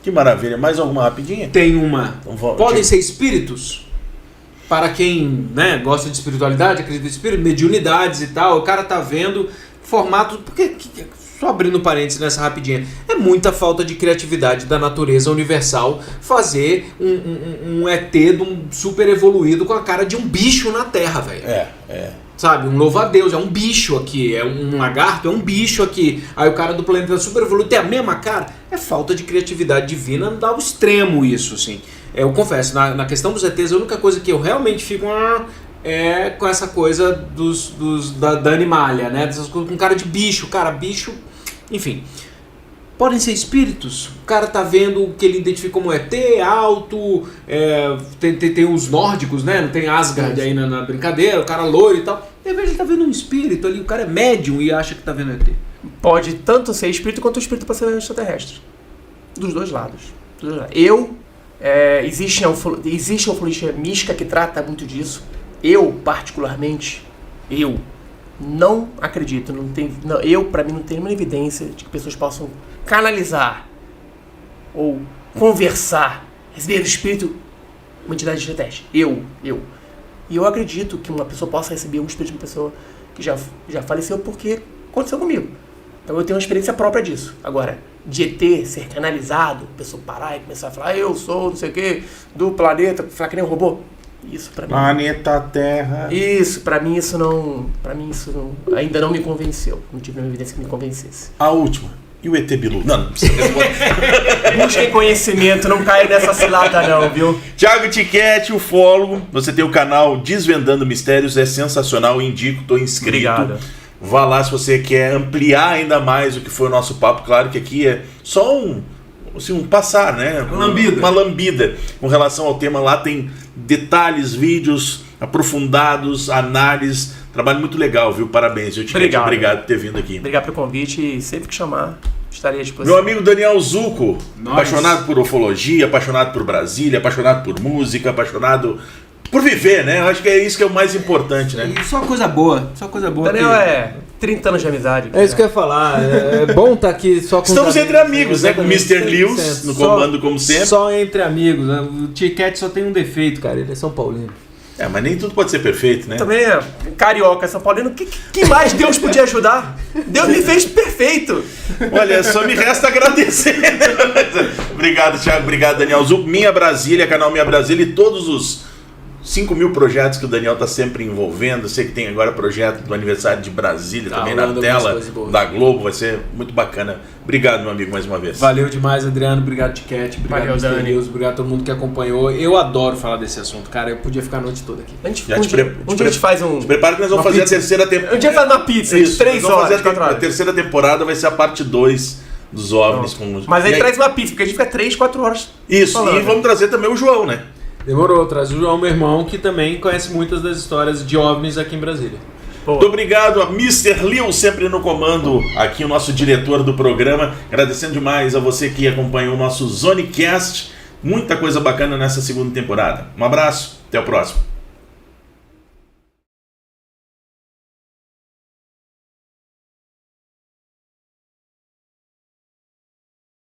Que maravilha. Mais alguma rapidinha? Tem uma. Então, Podem ser espíritos? Para quem, né, gosta de espiritualidade, acredita em espírito, mediunidades e tal, o cara tá vendo formato... Porque, só abrindo parênteses nessa rapidinha, é muita falta de criatividade da natureza universal fazer um ET de um super evoluído com a cara de um bicho na Terra, velho. Sabe, um louva-a-Deus, é um bicho aqui, é um lagarto, é um bicho aqui. Aí o cara do planeta super evoluído tem a mesma cara. É falta de criatividade divina, dá ao extremo isso, assim. Eu confesso, na questão dos ETs, a única coisa que eu realmente fico é com essa coisa da animalha, né? Dessas coisas com cara de bicho, cara, bicho, enfim. Podem ser espíritos, o cara tá vendo o que ele identifica como ET, alto, tem os nórdicos, né? Não tem Asgard aí na brincadeira, o cara loiro e tal. De repente ele tá vendo um espírito ali, o cara é médium e acha que tá vendo ET. Pode tanto ser espírito quanto o espírito pode ser extraterrestre. Dos dois lados. Existe a ufologia mística que trata muito disso. Eu, particularmente, não acredito. Pra mim, não tenho nenhuma evidência de que pessoas possam canalizar ou conversar, receber do espírito uma entidade extraterrestre. E eu acredito que uma pessoa possa receber um espírito de uma pessoa que já faleceu porque aconteceu comigo. Então eu tenho uma experiência própria disso. Agora, de ET ser canalizado, a pessoa parar e começar a falar, eu sou não sei o que, do planeta, falar que nem um robô. Isso pra mim. Planeta Terra. Isso, pra mim isso não. Ainda não me convenceu. Não tive nenhuma evidência que me convencesse. A última. E o ET Bilu? Não precisa responder. Busquem conhecimento, não caia nessa cilada não, viu? Thiago Tiquete, ufólogo. Você tem o canal Desvendando Mistérios, é sensacional, indico, tô inscrito. Obrigado. Vá lá se você quer ampliar ainda mais o que foi o nosso papo. Claro que aqui é só um passar, né? Uma lambida. Com relação ao tema, lá tem detalhes, vídeos aprofundados, análises. Trabalho muito legal, viu? Parabéns. Obrigado por ter vindo aqui. Obrigado pelo convite e sempre que chamar, estarei à disposição. Meu amigo Daniel Zucco, apaixonado por ufologia, apaixonado por Brasília, apaixonado por música, apaixonado por viver, né? Eu acho que é isso que é o mais importante, né? E só coisa boa. Daniel 30 anos de amizade. É isso que eu ia falar. É bom estar aqui só com Estamos entre amigos, né? Com o Mr. Lewis no comando, como sempre. Só entre amigos. Né? O Tiquete só tem um defeito, cara. Ele é São Paulino. Mas nem tudo pode ser perfeito, né? Também é carioca, São Paulino. Que mais Deus podia ajudar? Deus me fez perfeito. Olha, só me resta agradecer. Obrigado, Thiago. Obrigado, Daniel Zucco. Minha Brasília, canal Minha Brasília e todos os 5.000 projetos que o Daniel está sempre envolvendo. Eu sei que tem agora projeto do aniversário de Brasília também na tela da Globo. Vai ser muito bacana. Obrigado, meu amigo, mais uma vez. Valeu demais, Adriano. Obrigado, Tiquete. Obrigado, Mr. News. Obrigado a todo mundo que acompanhou. Eu adoro falar desse assunto, cara. Eu podia ficar a noite toda aqui. A gente faz um... Te prepara que nós vamos fazer a terceira temporada. Um dia faz uma pizza, isso, 3 horas. A terceira temporada vai ser a parte 2 dos OVNIs. Mas aí traz uma pizza, porque a gente fica 3, 4 horas isso, falando. E vamos trazer também o João, né? Demorou, traz o João, meu irmão, que também conhece muitas das histórias de OVNIs aqui em Brasília. Muito obrigado a Mr. Lewis, sempre no comando, aqui o nosso diretor do programa. Agradecendo demais a você que acompanhou o nosso Zonecast. Muita coisa bacana nessa segunda temporada. Um abraço, até o próximo.